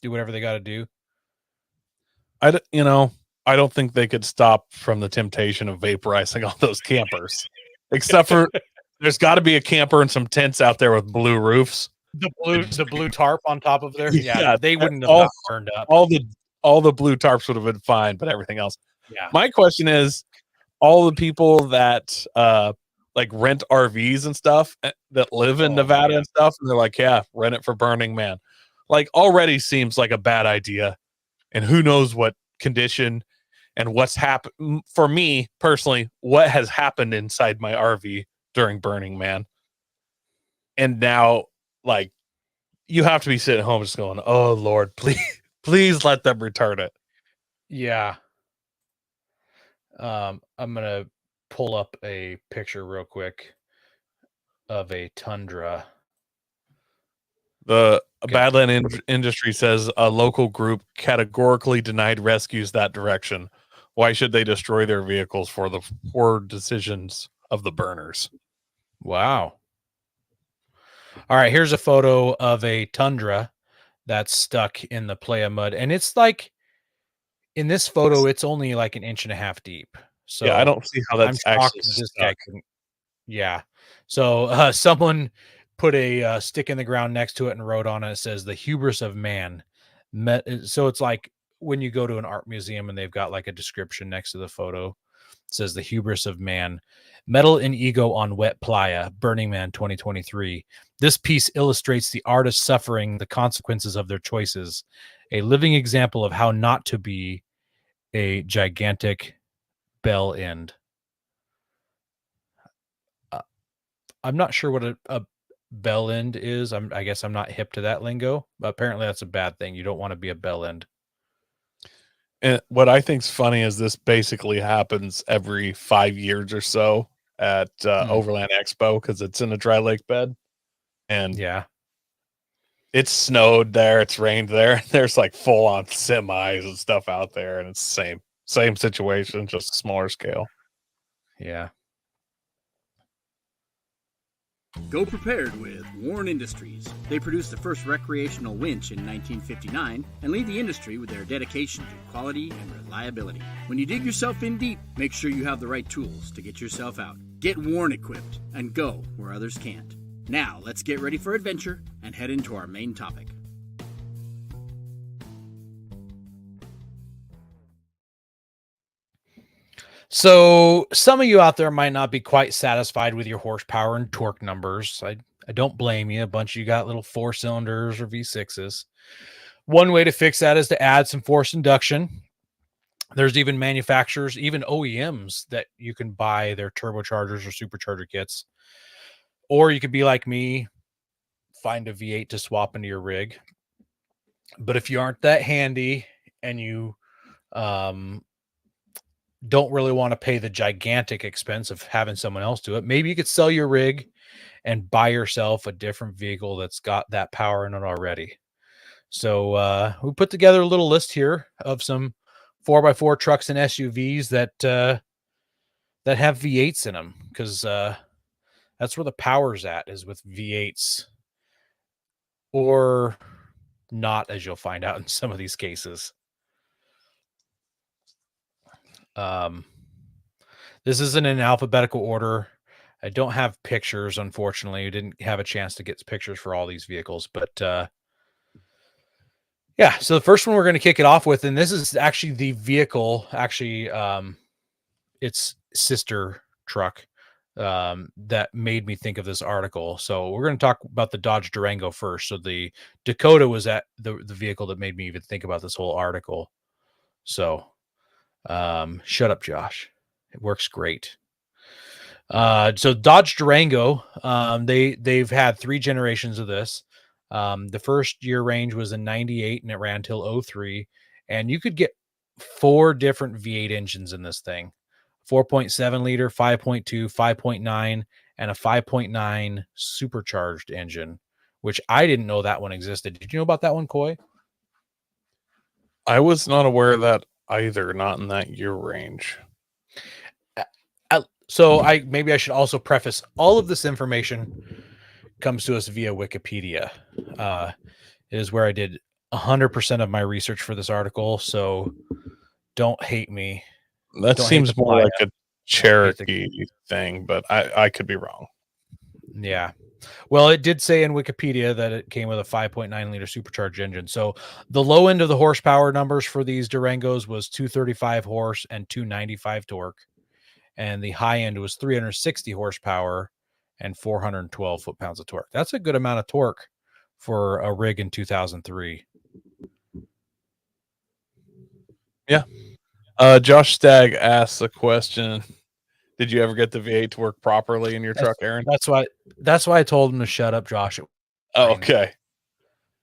do whatever they got to do.
I don't think they could stop from the temptation of vaporizing all those campers, except for there's got to be a camper and some tents out there with blue roofs.
The blue tarp on top of there. Yeah, they wouldn't have got burned up.
All the blue tarps would have been fine, but everything else.
Yeah.
My question is, all the people that like rent RVs and stuff that live in Nevada and stuff, and they're like, yeah, rent it for Burning Man. Like already seems like a bad idea. And who knows what condition and what's happened for me personally, what has happened inside my RV during Burning Man. And now like you have to be sitting at home just going, oh Lord, please let them return it.
Yeah. I'm gonna pull up a picture real quick of a Tundra.
The Badland Industry says a local group categorically denied rescues that direction. Why should they destroy their vehicles for the poor decisions of the burners?
Wow. All right, here's a photo of a Tundra that's stuck in the playa mud. And it's like, in this photo, it's only like 1.5 inches deep. So
yeah, I don't see how that's actually
this guy couldn't. Yeah. So someone put a stick in the ground next to it and wrote on it, it says, the hubris of man. So it's like when you go to an art museum and they've got like a description next to the photo. It says the hubris of man. Metal and ego on wet playa, Burning Man 2023. This piece illustrates the artist suffering the consequences of their choices, a living example of how not to be a gigantic bell end. I'm not sure what a bell end is. I guess I'm not hip to that lingo, but apparently that's a bad thing. You don't want to be a bell end.
And what I think's funny is this basically happens every 5 years or so at Overland Expo because it's in a dry lake bed. And
yeah,
it's snowed there, it's rained there. There's like full on semis and stuff out there, and it's the same situation, just smaller scale.
Yeah.
Go prepared with Warren Industries. They produced the first recreational winch in 1959 and lead the industry with their dedication to quality and reliability. When you dig yourself in deep, make sure you have the right tools to get yourself out. Get Warren equipped and go where others can't. Now, let's get ready for adventure and head into our main topic.
So some of you out there might not be quite satisfied with your horsepower and torque numbers. I don't blame you. A bunch of you got little 4-cylinders or V6s. One way to fix that is to add some forced induction. There's even manufacturers, even OEMs, that you can buy their turbochargers or supercharger kits. Or you could be like me, find a V8 to swap into your rig. But if you aren't that handy and you don't really want to pay the gigantic expense of having someone else do it, maybe you could sell your rig and buy yourself a different vehicle that's got that power in it already. So we put together a little list here of some 4x4 trucks and SUVs that have V8s in them, because that's where the power's at, is with V8s. or not, as you'll find out in some of these cases. This isn't in alphabetical order. I don't have pictures, unfortunately. We didn't have a chance to get pictures for all these vehicles, but yeah. So the first one we're going to kick it off with, and this is actually the vehicle, its sister truck that made me think of this article. So we're going to talk about the Dodge Durango first. So the Dakota was the vehicle that made me even think about this whole article. So shut up, Josh. It works great. So Dodge Durango, they've had 3 generations of this. The first year range was in 98 and it ran till 03. And you could get 4 different V8 engines in this thing. 4.7 liter, 5.2, 5.9, and a 5.9 supercharged engine, which I didn't know that one existed. Did you know about that one, Coy?
I was not aware of that either, not in that year range.
So maybe I should also preface all of this information comes to us via Wikipedia. It is where I did 100% of my research for this article. So don't hate me.
That seems more like a Cherokee thing, but I could be wrong.
Yeah. Well, it did say in Wikipedia that it came with a 5.9 liter supercharged engine. So the low end of the horsepower numbers for these Durangos was 235 horse and 295 torque. And the high end was 360 horsepower and 412 foot-pounds of torque. That's a good amount of torque for a rig in 2003.
Yeah. Josh Stagg asks a question. Did you ever get the V8 to work properly in your truck, Aaron?
That's why I told him to shut up, Josh.
Oh, okay.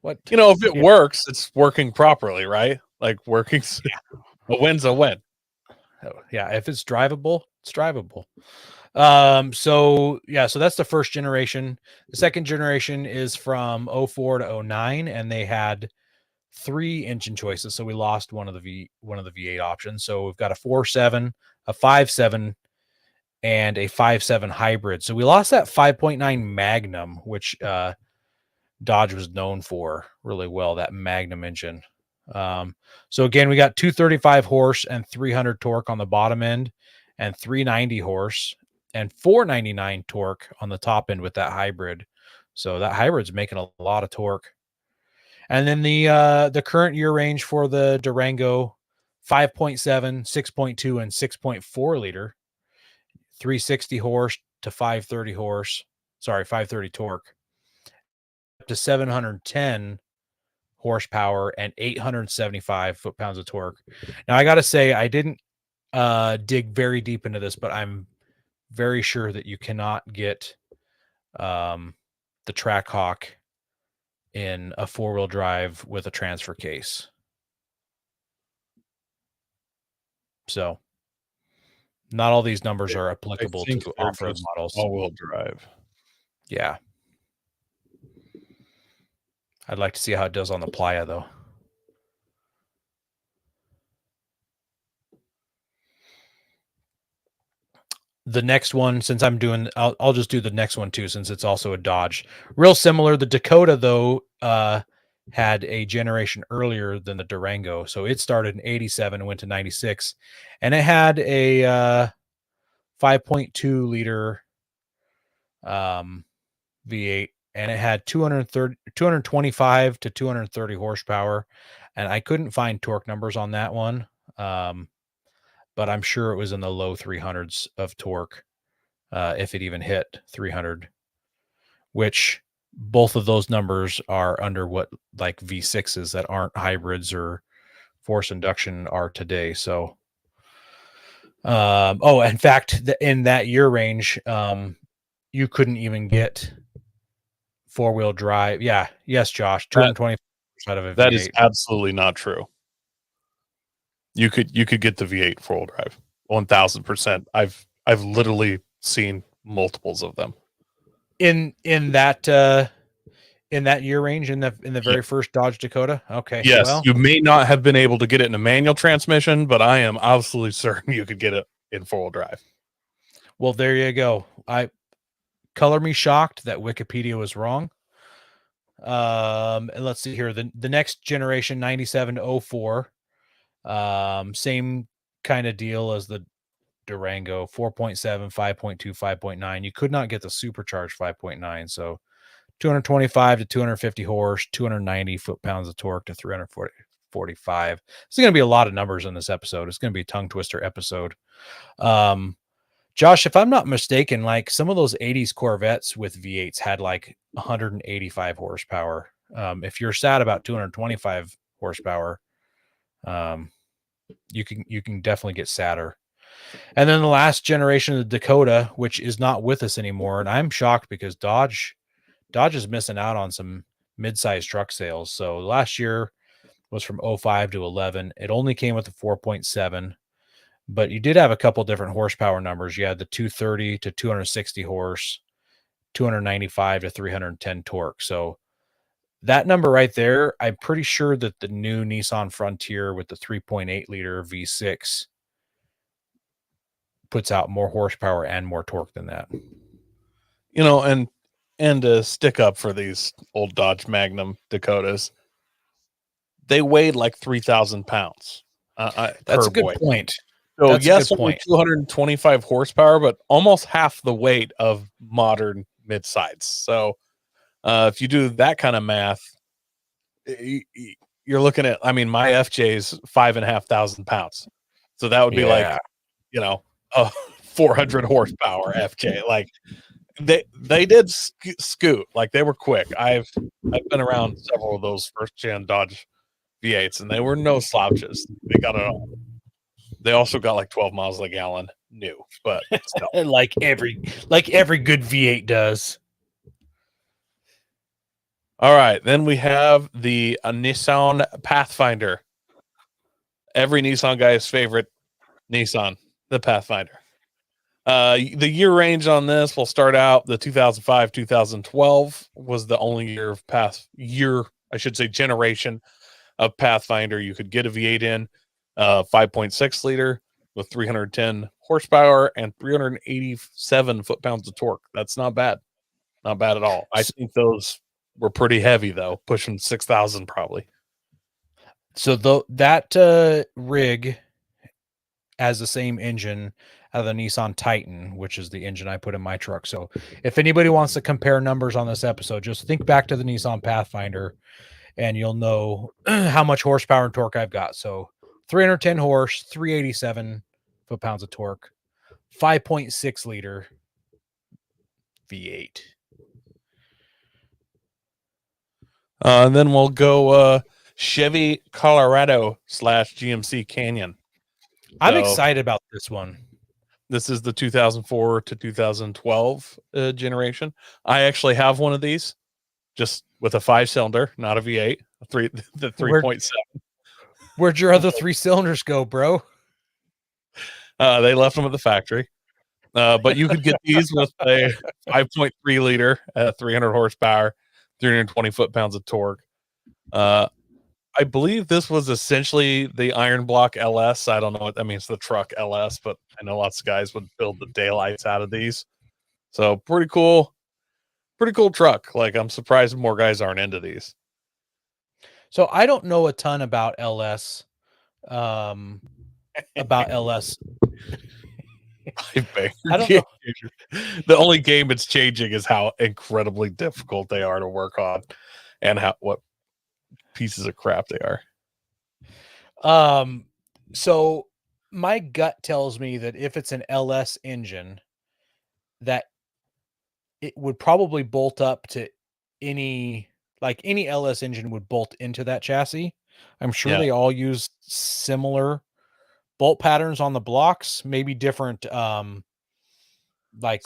What?
If it works, it's working properly, right? Like working.
Yeah.
A win's a win.
Oh, yeah, if it's drivable, it's drivable. So that's the first generation. The second generation is from 04 to 09, and they had 3 engine choices. So we lost one of the V8 options. So we've got a 4.7, a 5.7, and a 5.7 hybrid. So we lost that 5.9 Magnum, which Dodge was known for really well, that Magnum engine. So again, we got 235 horse and 300 torque on the bottom end, and 390 horse and 499 torque on the top end with that hybrid. So that hybrid's making a lot of torque. And then the current year range for the Durango, 5.7, 6.2, and 6.4 liter, 360 horse to 530 torque, up to 710 horsepower and 875 foot-pounds of torque. Now I got to say, I didn't dig very deep into this, but I'm very sure that you cannot get the Trackhawk in a 4-wheel drive with a transfer case. So not all these numbers are applicable to off-road models.
All-wheel drive.
Yeah. I'd like to see how it does on the Playa, though. The next one, since I'll just do the next one too, since it's also a Dodge. Real similar. The Dakota, though, had a generation earlier than the Durango. So it started in 87 and went to 96. And it had a 5.2 liter V8. And it had 225 to 230 horsepower. And I couldn't find torque numbers on that one. But I'm sure it was in the low 300s of torque, if it even hit 300, which both of those numbers are under what like V6s that aren't hybrids or forced induction are today. So, in fact, in that year range, you couldn't even get 4-wheel drive. Yeah. Yes, Josh, 220 out of a V8.
That is absolutely not true. You could get the V8 4-wheel drive 1000%. I've literally seen multiples of them
in that year range in the very first Dodge Dakota. Okay.
Yes,
well,
you may not have been able to get it in a manual transmission, but I am absolutely certain you could get it in 4-wheel drive.
Well, there you go. Color me shocked that Wikipedia was wrong. And let's see here. The next generation, 97 to 04. Same kind of deal as the Durango, 4.7, 5.2, 5.9. You could not get the supercharged 5.9. So 225 to 250 horse, 290 foot-pounds of torque to 345. It's going to be a lot of numbers in this episode. It's going to be a tongue twister episode. Josh, if I'm not mistaken, like some of those 80s Corvettes with V8s had like 185 horsepower. If you're sad about 225 horsepower, you can definitely get sadder. And then the last generation of the Dakota, which is not with us anymore, and I'm shocked because Dodge is missing out on some mid-sized truck sales. So last year was from 05 to 11. It only came with the 4.7, but you did have a couple different horsepower numbers. You had the 230 to 260 horse, 295 to 310 torque. So that number right there, I'm pretty sure that the new Nissan Frontier with the 3.8 liter V6 puts out more horsepower and more torque than that.
You know, and to stick up for these old Dodge Magnum Dakotas, they weighed like 3,000 pounds.
That's a good point.
So
That's
yes, only 225 horsepower, but almost half the weight of modern midsides. So if you do that kind of math, you're looking at, I mean, my FJ is 5,500 pounds. So that would be like, you know, 400 horsepower FJ. Like they did scoot, like they were quick. I've been around several of those first gen Dodge V8s, and they were no slouches. They got it all. They also got like 12 miles a gallon new, but still.
like every good V8 does.
All right, then we have the Nissan Pathfinder. Every Nissan guy's favorite Nissan, the Pathfinder. The year range on this will start out the 2005, 2012 was the only generation of Pathfinder you could get a V8 in. 5.6 liter with 310 horsepower and 387 foot-pounds of torque. That's not bad. Not bad at all. I think those were pretty heavy, though, pushing 6,000 probably.
So that rig has the same engine out of the Nissan Titan, which is the engine I put in my truck. So if anybody wants to compare numbers on this episode, just think back to the Nissan Pathfinder and you'll know how much horsepower and torque I've got. So 310 horse, 387 foot-pounds of torque, 5.6 liter V8.
And then we'll go Chevy Colorado / GMC Canyon.
I'm excited about this one.
This is the 2004 to 2012 generation. I actually have one of these, just with a 5-cylinder, not a V8, the 3.7.
Where'd your other 3 cylinders go, bro?
They left them at the factory. But you could get these with a 5.3 liter at 300 horsepower, 320 foot-pounds of torque. I believe this was essentially the Iron Block LS. I don't know what that means, the truck LS, but I know lots of guys would build the daylights out of these. So pretty cool truck. Like, I'm surprised more guys aren't into these.
So I don't know a ton about LS. The
only game it's changing is how incredibly difficult they are to work on and what pieces of crap they
are. So my gut tells me that if it's an LS engine, that it would probably bolt up to any LS engine would bolt into that chassis. I'm sure they all use similar bolt patterns on the blocks, maybe different. So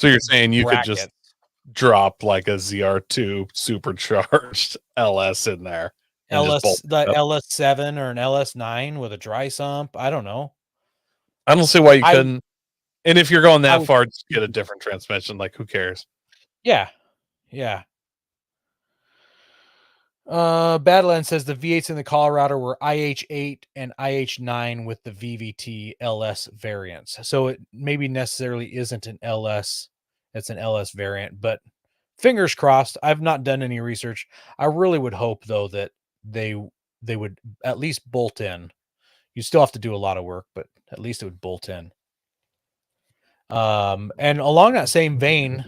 you're saying you could just drop like a ZR2 supercharged LS in there,
LS7 or an LS9 with a dry sump. I don't know.
I don't see why you couldn't. And if you're going that far, just get a different transmission. Like, who cares?
Yeah. Badland says the V8s in the Colorado were IH8 and IH9 with the VVT LS variants. So it maybe necessarily isn't an LS. It's an LS variant, but fingers crossed. I've not done any research. I really would hope though that they would at least bolt in. You still have to do a lot of work, but at least it would bolt in. And along that same vein,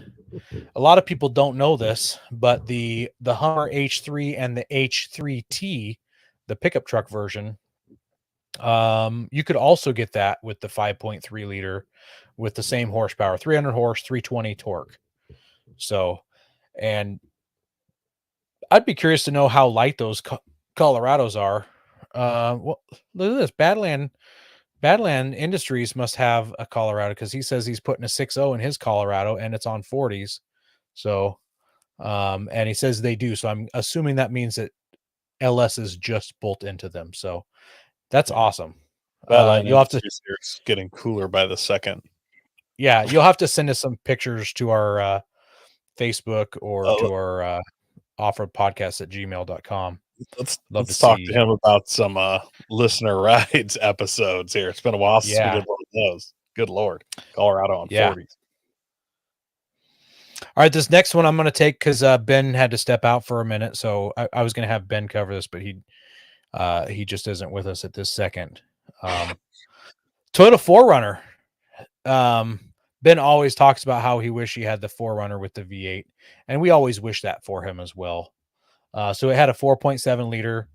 a lot of people don't know this, but the Hummer H3 and the H3T, the pickup truck version, you could also get that with the 5.3 liter with the same horsepower, 300 horse, 320 torque. So, and I'd be curious to know how light those Colorados are. Well, look at this. Badland Industries must have a Colorado because he says he's putting a 6.0 in his Colorado and it's on 40s. So, and he says they do. So I'm assuming that means that LSs just bolt into them. So that's awesome. You'll have to.
It's getting cooler by the second.
Yeah, you'll have to send us some pictures to our Facebook or to our offroadpodcast@gmail.com.
Let's talk to him about some listener rides episodes here. It's been a while since we did one of those. Good Lord. Colorado on 40s.
All right, this next one I'm going to take because Ben had to step out for a minute. So I was going to have Ben cover this, but he just isn't with us at this second. Toyota 4Runner. Ben always talks about how he wished he had the 4Runner with the V8, and we always wish that for him as well. So it had a 4.7 liter,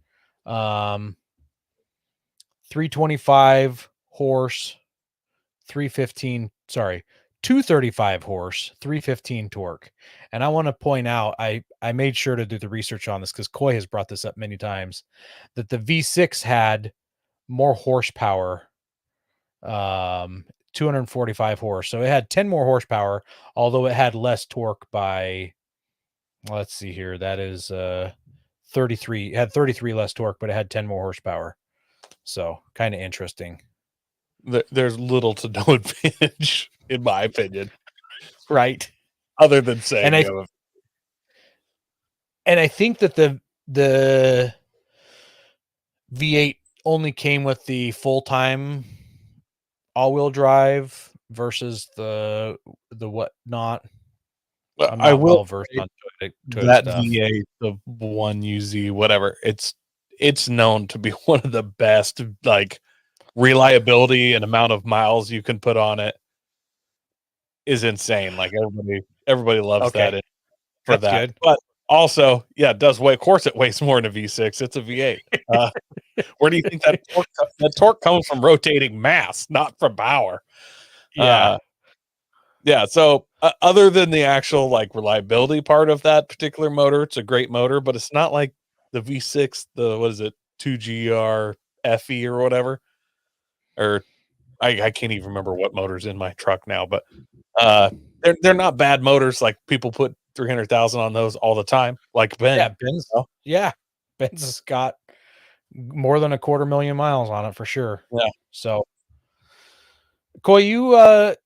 325 horse, 235 horse, 315 torque. And I want to point out, I made sure to do the research on this because Coy has brought this up many times, that the V6 had more horsepower, 245 horse. So it had 10 more horsepower, although it had less torque by, let's see here. That is 33. It had 33 less torque, but it had 10 more horsepower. So kind of interesting.
There's little to no advantage, in my opinion.
Right.
Other than saying,
and I think that the V8 only came with the full-time all-wheel drive versus the whatnot.
I will versed on Toyota that stuff. V8, the 1UZ, whatever. It's known to be one of the best, like, reliability and amount of miles you can put on it is insane. Like everybody loves that for
That's
that.
Good.
But also, it does weigh. Of course, it weighs more than a V6. It's a V8. Where do you think that torque comes from? Rotating mass, not from power.
Yeah.
So other than the actual like reliability part of that particular motor, it's a great motor, but it's not like the V6. What is it? 2GR FE or whatever. Or I can't even remember what motor's in my truck now, but they're not bad motors. Like people put 300,000 on those all the time. Like Ben.
Ben's has got more than 250,000 miles on it for sure.
Yeah.
So, Coy,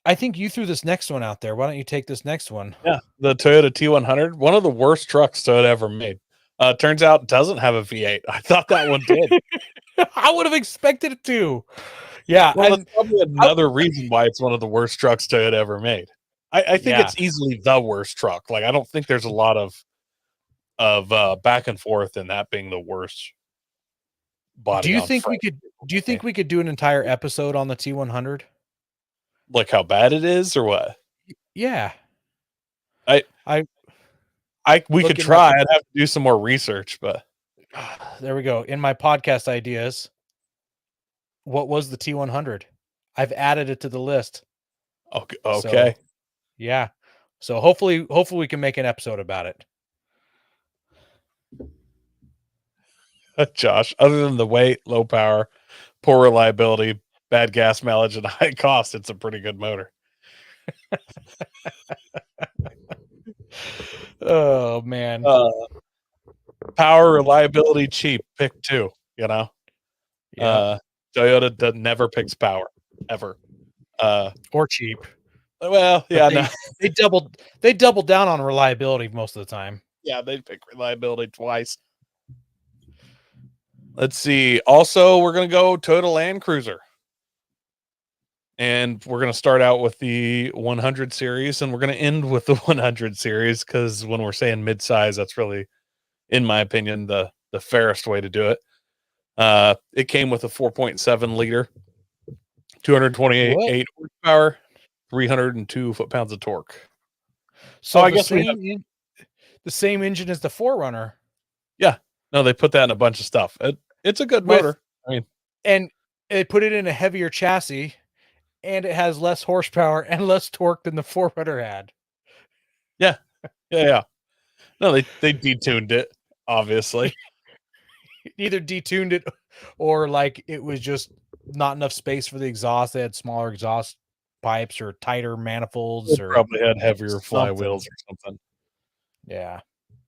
I think you threw this next one out there. Why don't you take this next one?
Yeah, the Toyota T100, one of the worst trucks Toyota ever made. Turns out it doesn't have a V8. I thought that one did.
I would have expected it to. Yeah,
well, that's probably another reason why it's one of the worst trucks Toyota ever made. I think it's easily the worst truck. Like I don't think there's a lot of back and forth in that being the worst body.
Do you think we could do an entire episode on the T100?
Like how bad it is, or what?
Yeah,
we could try. I'd have to do some more research, but
there we go. In my podcast ideas, what was the T100? I've added it to the list.
Okay.
So, yeah. So hopefully we can make an episode about it.
Josh, other than the weight, low power, poor reliability, bad gas mileage, and high cost, it's a pretty good motor.
Oh man.
Power, reliability, cheap. Pick two,
Yeah.
Toyota never picks power ever.
Or cheap.
Well, yeah,
they doubled down on reliability most of the time.
Yeah, they pick reliability twice. Let's see. Also, we're gonna go Toyota Land Cruiser. And we're going to start out with the 100 series, and we're going to end with the 100 series, because when we're saying mid-size, that's really, in my opinion, the fairest way to do it. It came with a 4.7 liter, 228 horsepower, 302 foot-pounds of torque.
So I guess the same engine as the 4Runner.
Yeah. No, they put that in a bunch of stuff. It's a good motor. I mean,
and they put it in a heavier chassis, and it has less horsepower and less torque than the 4Runner had.
Yeah. No, they detuned it, obviously.
Either detuned it, or like it was just not enough space for the exhaust. They had smaller exhaust pipes or tighter manifolds, or
probably had heavier flywheels or something.
Yeah,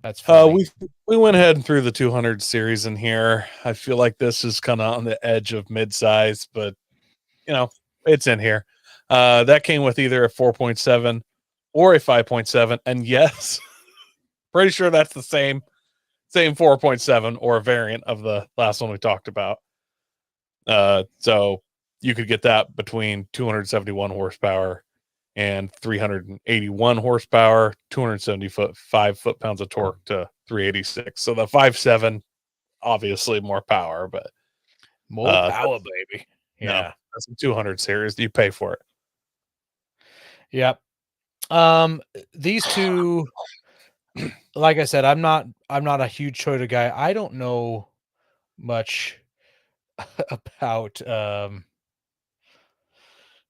that's funny.
We went ahead and threw the 200 series in here. I feel like this is kind of on the edge of mid-size, but it's in here. That came with either a 4.7 or a 5.7, and yes, pretty sure that's the same 4.7 or a variant of the last one we talked about. So you could get that between 271 horsepower and 381 horsepower, 275 foot-pounds of torque to 386. So the 5.7, obviously more power, but
more power, baby. Yeah,
that's a 200 series. You pay for it.
Yep. These two, like I said, I'm not a huge Toyota guy. I don't know much about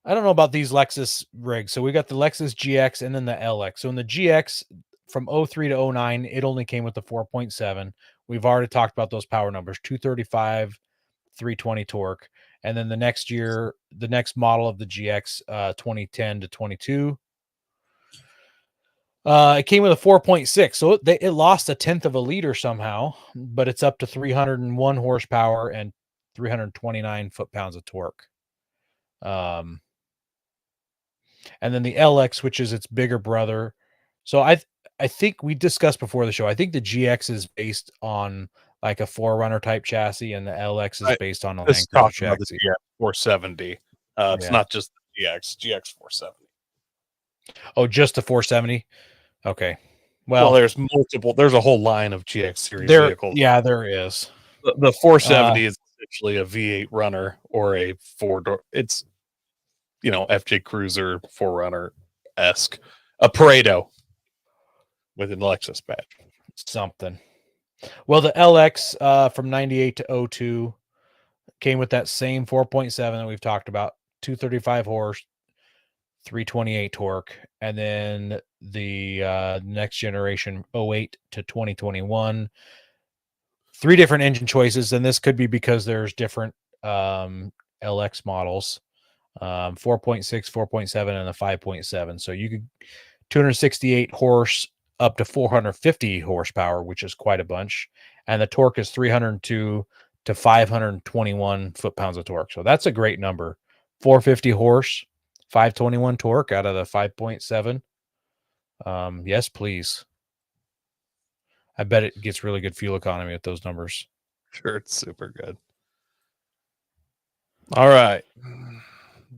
I don't know about these Lexus rigs. So we got the Lexus GX and then the LX. So in the GX from 03 to 09, it only came with the 4.7. We've already talked about those power numbers, 235, 320 torque. And then the next year, the next model of the GX, 2010 to 22, it came with a 4.6. So it lost 1/10 of a liter somehow, but it's up to 301 horsepower and 329 foot-pounds of torque. And then the LX, which is its bigger brother. So I think we discussed before the show, I think the GX is based on like a 4Runner type chassis, and the LX is based on a Land Cruiser chassis.
The GX 470. It's not just the GX 470.
Oh, just the 470? Okay. Well,
there's multiple. There's a whole line of GX series vehicles.
Yeah, there is.
The 470 is essentially a V8 runner or a 4-door. It's FJ Cruiser 4Runner-esque, a Pareto with an Lexus badge.
Something. Well, the LX from 98 to 02 came with that same 4.7 that we've talked about, 235 horse, 328 torque. And then the next generation 08 to 2021, 3 different engine choices. And this could be because there's different LX models, 4.6, 4.7, and a 5.7. So you could 268 horse up to 450 horsepower, which is quite a bunch. And the torque is 302 to 521 foot-pounds of torque. So that's a great number. 450 horse, 521 torque out of the 5.7. Yes, please. I bet it gets really good fuel economy with those numbers.
Sure, it's super good. All right.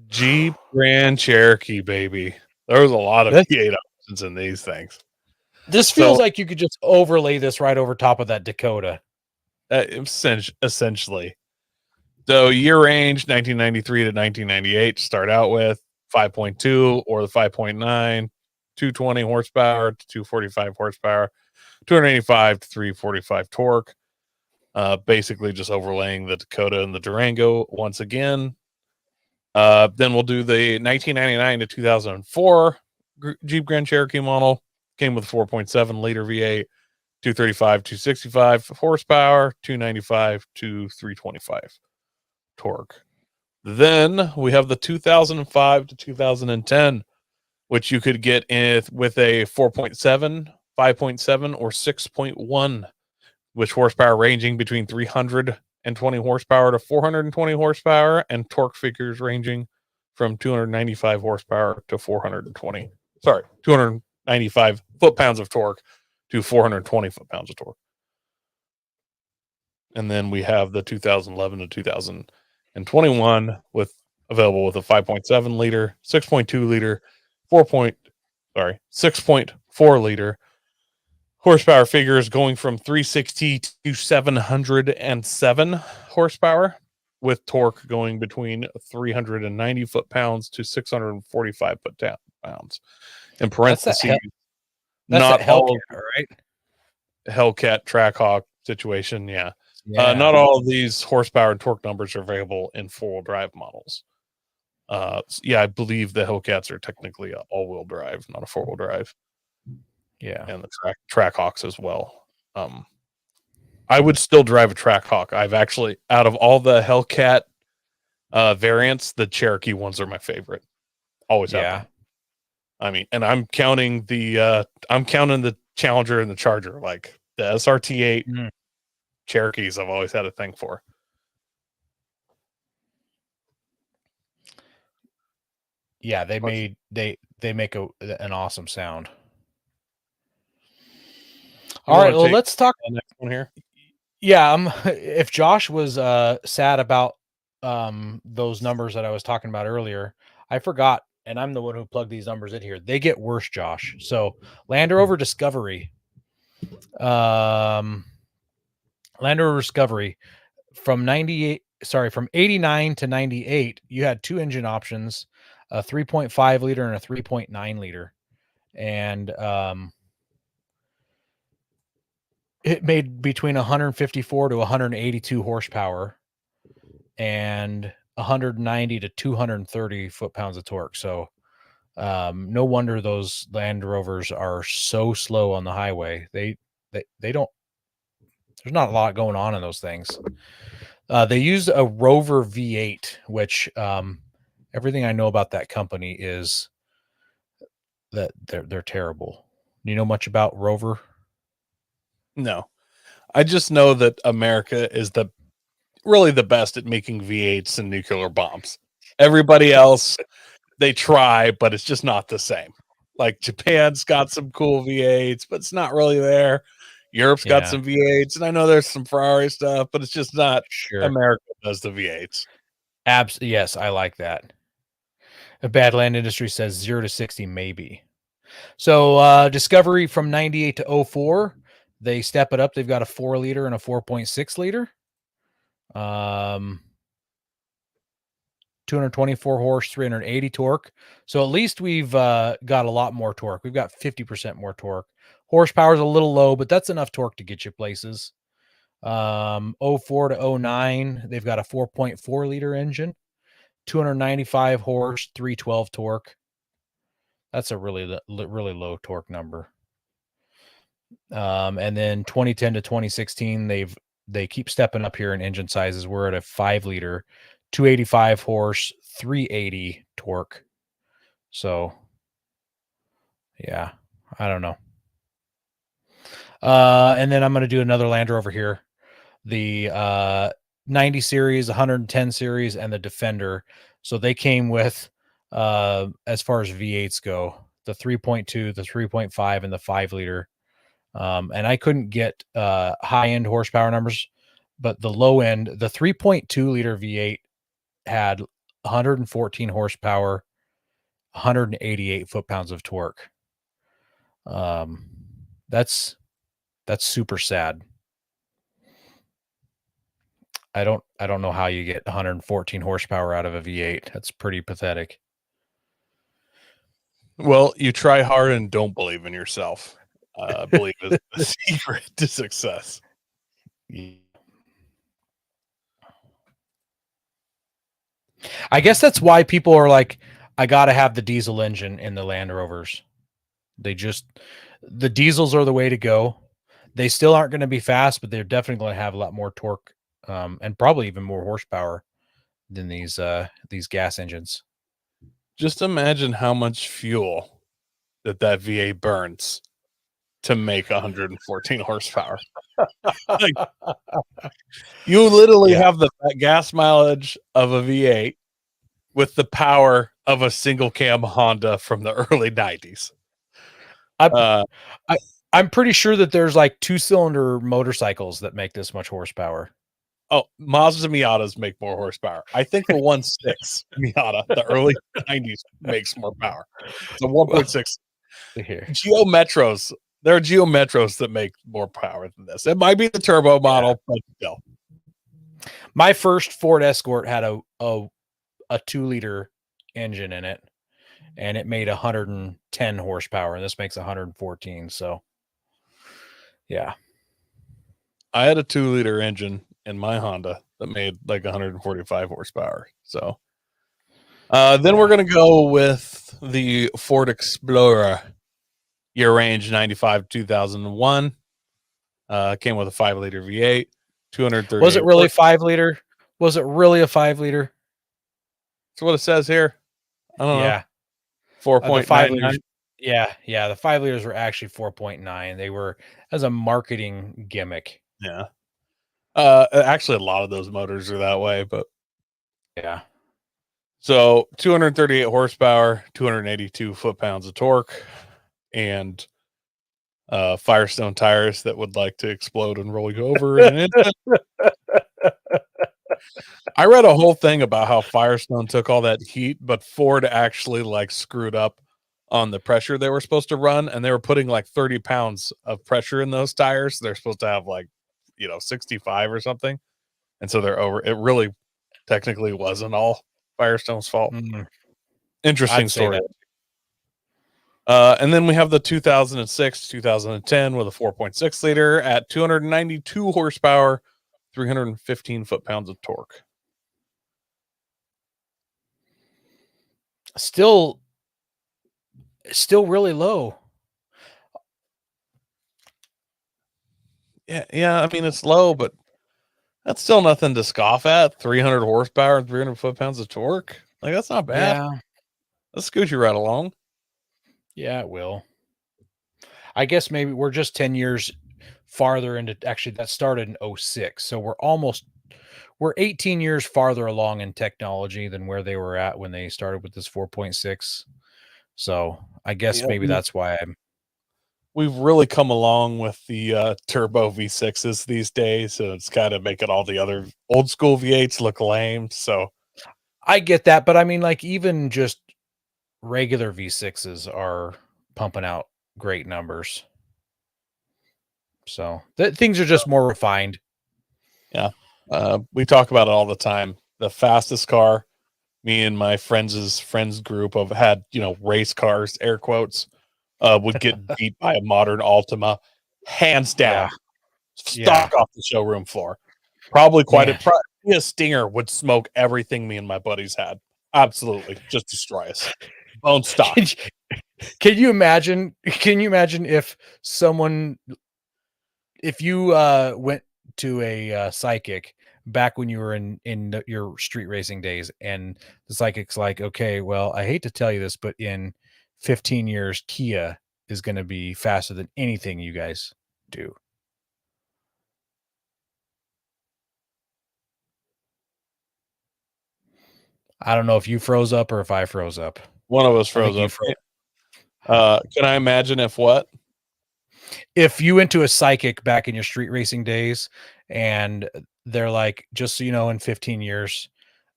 Jeep Grand Cherokee, baby. There's a lot of V8 options in these things.
This feels like you could just overlay this right over top of that Dakota.
Essentially. So year range, 1993 to 1998 to start out with, 5.2 or the 5.9, 220 horsepower to 245 horsepower, 285 to 345 torque. Basically just overlaying the Dakota and the Durango once again. Then we'll do the 1999 to 2004 Jeep Grand Cherokee model. Came with 4.7 liter V8, 235, 265 horsepower, 295 to 325 torque. Then we have the 2005 to 2010, which you could get with a 4.7, 5.7, or 6.1, which horsepower ranging between 320 horsepower to 420 horsepower, and torque figures ranging from 295 horsepower to 295 foot-pounds of torque to 420 foot-pounds of torque. And then we have the 2011 to 2021 with available with a 5.7 liter, 6.2 liter, 6.4 liter horsepower figures going from 360 to 707 horsepower, with torque going between 390 foot-pounds to 645 foot-pounds. In parentheses,
that's
not
a
all
Hellcat, right?
Hellcat Trackhawk situation, yeah.
Yeah.
Not all of these horsepower and torque numbers are available in four-wheel drive models. Yeah, I believe the Hellcats are technically all-wheel drive, not a four-wheel drive.
Yeah,
and the Trackhawks as well. I would still drive a Trackhawk. I've actually, out of all the Hellcat variants, the Cherokee ones are my favorite. Always have been. I mean, and I'm counting the Challenger and the Charger, like the SRT8 Cherokees. I've always had a thing for.
Yeah, they make an awesome sound. All right, well, let's talk
the next one here.
Yeah, if Josh was sad about those numbers that I was talking about earlier, I forgot, and I'm the one who plugged these numbers in here. They get worse, Josh. So Land Rover Discovery, Land Rover Discovery from 89 to 98, you had two engine options, a 3.5 liter and a 3.9 liter, and it made between 154 to 182 horsepower and 190 to 230 foot-pounds of torque. So no wonder those Land Rovers are so slow on the highway. They don't, there's not a lot going on in those things. They use a Rover V8, which everything I know about that company is that they're terrible. Do you know much about Rover?
No, I just know that America is really the best at making V8s and nuclear bombs. Everybody else, they try, but it's just not the same. Like Japan's got some cool V8s, but it's not really there. Europe's got some V8s, and I know there's some Ferrari stuff, but it's just not America does the V8s.
Yes, I like that. A Badland Industry says 0 to 60 maybe. So Discovery from 98 to 04, they step it up. They've got a 4 liter and a 4.6 liter. 224 horse, 380 torque. So at least we've got a lot more torque. We've got 50% more torque. Horsepower is a little low, but that's enough torque to get you places. 04 to 09, they've got a 4.4 liter engine, 295 horse, 312 torque. That's a really low torque number. And then 2010 to 2016, they keep stepping up here in engine sizes. We're at a 5 liter, 285 horse, 380 torque. So yeah, I don't know. And then I'm going to do another Land Rover here. The 90 series, 110 series, and the Defender. So they came with, as far as V8s go, the 3.2, the 3.5, and the 5 liter. And I couldn't get high-end horsepower numbers, but the low end, the 3.2 liter V8 had 114 horsepower, 188 foot-pounds of torque. That's super sad. I don't know how you get 114 horsepower out of a V8. That's pretty pathetic.
Well, you try hard and don't believe in yourself. Believe is the secret to success.
I guess that's why people are like, I got to have the diesel engine in the Land Rovers. The diesels are the way to go. They still aren't going to be fast, but they're definitely going to have a lot more torque, and probably even more horsepower than these gas engines.
Just imagine how much fuel that V8 burns to make 114 horsepower. Like, you literally have the gas mileage of a V8 with the power of a single cam Honda from the early 90s.
I'm pretty sure that there's like 2-cylinder motorcycles that make this much horsepower.
Oh, Mazda Miatas make more horsepower. I think the 1.6 Miata, the early 90s, makes more power. It's a 1.6.
Here.
Geo Metros. There are Geo Metros that make more power than this. It might be the turbo model, but still.
My first Ford Escort had a 2-liter engine in it, and it made 110 horsepower, and this makes 114. So, yeah.
I had a 2-liter engine in my Honda that made like 145 horsepower. So, then we're going to go with the Ford Explorer year range 95 2001. Came with a 5-liter V8, 230.
Was it really 5-liter? Was it really a 5-liter?
That's what it says here. I don't know. 4.99.
Yeah, the 5 liters were actually 4.9. They were as a marketing gimmick.
Yeah. Actually, a lot of those motors are that way, but
yeah.
So 238 horsepower, 282 foot-pounds of torque, and Firestone tires that would like to explode and roll you over in an instant. I read a whole thing about how Firestone took all that heat, but Ford actually like screwed up on the pressure they were supposed to run, and they were putting like 30 pounds of pressure in those tires. They're supposed to have like 65 or something, and so they're over. It really technically wasn't all Firestone's fault. Interesting story. And then we have the 2006 2010 with a 4.6 liter at 292 horsepower, 315 foot-pounds of torque.
Still really low.
Yeah. I mean, it's low, but that's still nothing to scoff at. 300 horsepower and 300 foot-pounds of torque. Like, that's not bad.
Yeah.
Let's scoot you right along.
Yeah, it will. I guess maybe we're just 10 years farther into, actually that started in 06. So we're 18 years farther along in technology than where they were at when they started with this 4.6. So I guess maybe that's why
we've really come along with the turbo V6s these days. So it's kind of making all the other old school V8s look lame. So
I get that. But I mean, like even just regular V6s are pumping out great numbers. So things are just more refined.
Yeah. We talk about it all the time. The fastest car, me and my friends group of had, race cars, air quotes, would get beat by a modern Altima, hands down, stock off the showroom floor. Probably a Stinger would smoke everything me and my buddies had. Absolutely. Just destroy us. Bone stock.
Can you imagine if you went to a psychic back when you were in your street racing days, and the psychic's like, okay, well, I hate to tell you this, but in 15 years, Kia is going to be faster than anything you guys do. I don't know if you froze up or if I froze up.
One of us froze up. Can I imagine if what?
If you went to a psychic back in your street racing days and they're like, just so you know, in 15 years,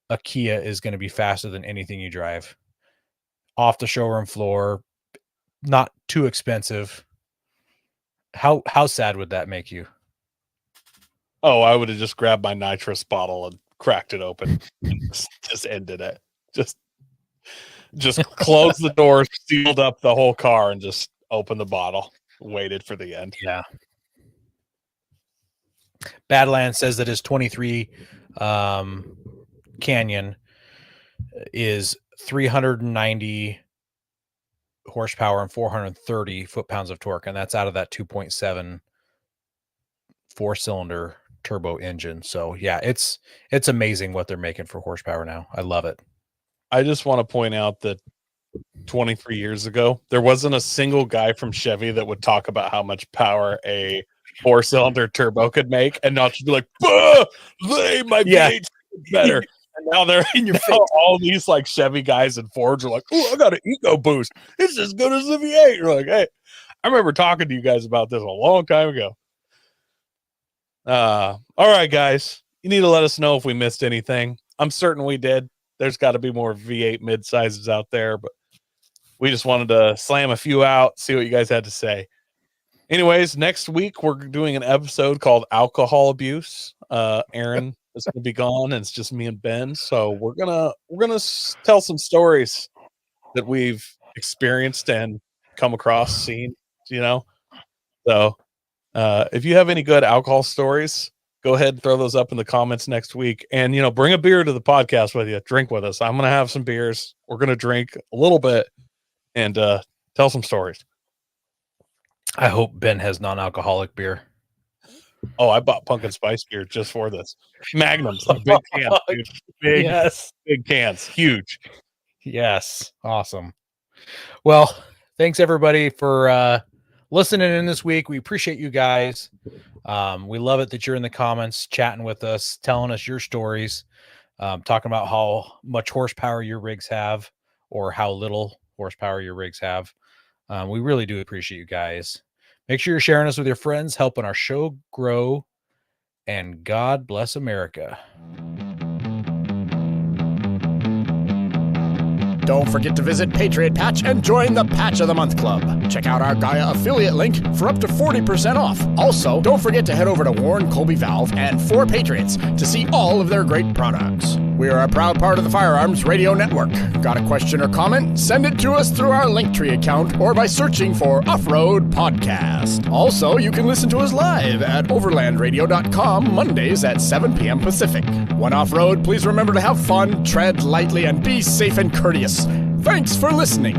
a Kia is going to be faster than anything you drive off the showroom floor, not too expensive. How sad would that make you?
Oh, I would have just grabbed my nitrous bottle and cracked it open and just ended it. Just closed the door, sealed up the whole car, and just opened the bottle. Waited for the end.
Yeah. Badlands says that his 23 Canyon is 390 horsepower and 430 foot-pounds of torque, and that's out of that 2.7 4-cylinder turbo engine. So yeah, it's amazing what they're making for horsepower now. I love it.
I just want to point out that 23 years ago, there wasn't a single guy from Chevy that would talk about how much power a 4-cylinder turbo could make and not just be like, my V8's better. And now they're in your face. All these like Chevy guys and Fords are like, oh, I got an EcoBoost. It's as good as the V8. You're like, hey, I remember talking to you guys about this a long time ago. All right, guys. you need to let us know if we missed anything. I'm certain we did. There's got to be more V8 mid-sizes out there, but we just wanted to slam a few out, see what you guys had to say. Anyways, next week we're doing an episode called Alcohol Abuse. Aaron is going to be gone, and it's just me and Ben. So we're gonna tell some stories that we've experienced and come across, seen. So if you have any good alcohol stories, go ahead and throw those up in the comments next week. And bring a beer to the podcast with you. Drink with us. I'm gonna have some beers. We're gonna drink a little bit and tell some stories.
I hope Ben has non-alcoholic beer.
Oh, I bought pumpkin spice beer just for this. Magnums, like big cans, dude. Big cans, huge.
Yes, awesome. Well, thanks everybody for listening in this week. We appreciate you guys. We love it that you're in the comments, chatting with us, telling us your stories, talking about how much horsepower your rigs have or how little horsepower your rigs have. We really do appreciate you guys. Make sure you're sharing us with your friends, helping our show grow. And God bless America.
Don't forget to visit Patriot Patch and join the Patch of the Month Club. Check out our Gaia affiliate link for up to 40% off. Also, don't forget to head over to Warren Colby Valve and 4 Patriots to see all of their great products. We are a proud part of the Firearms Radio Network. Got a question or comment? Send it to us through our Linktree account or by searching for Offroad Podcast. Also, you can listen to us live at overlandradio.com Mondays at 7 p.m. Pacific. When off-road, please remember to have fun, tread lightly, and be safe and courteous. Thanks for listening.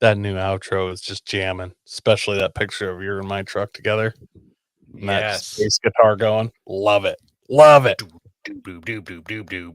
That new outro is just jamming, especially that picture of you and my truck together.
Yes.
Bass guitar going. Love it. Love it.
Doop, doop, doop, doop, doop, doop.